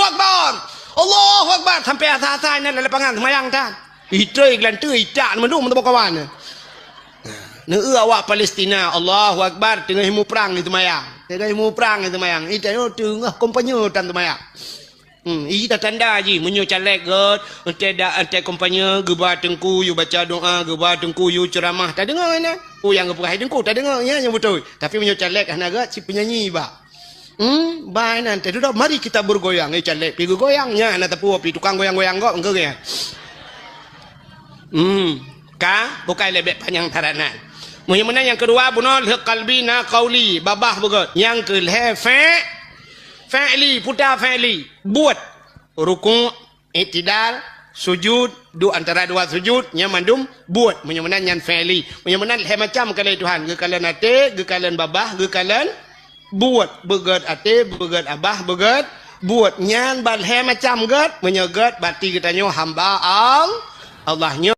akbar sampai atas-atas ni lapangan semayang tan itu iklan tu itak mendu mentu kawan ne awak Palestina Allahu akbar tengah himu perang itu mayang itu yo tengah kampanye tan mayang ini tanda ji menyo caleg god ante kampanye geba tengku you baca doa geba tengku you ceramah tak dengar mana yang gebukai tengku tak dengar ya yang betul tapi menyo caleg hanaga si penyanyi ba baik nanti duduk mari kita bergoyang caleg pi goyangnya na tapu pi tukang goyang-goyang kok engke ya bukai lebek panjang taranan. Muhimnya yang kedua bunol qalbina qauli babah begot. Yang ke fa'li putar fa'li buat ruku' i'tidal sujud antara dua sujud nya mandum buat muhimnya yang fa'li. Muhimnya macam kali Tuhan ge kalian ate ge kalian babah ge kalian buat begot ate begot abah begot buat nyan balhe macam got menyegot bati kita nyo hamba Allahnya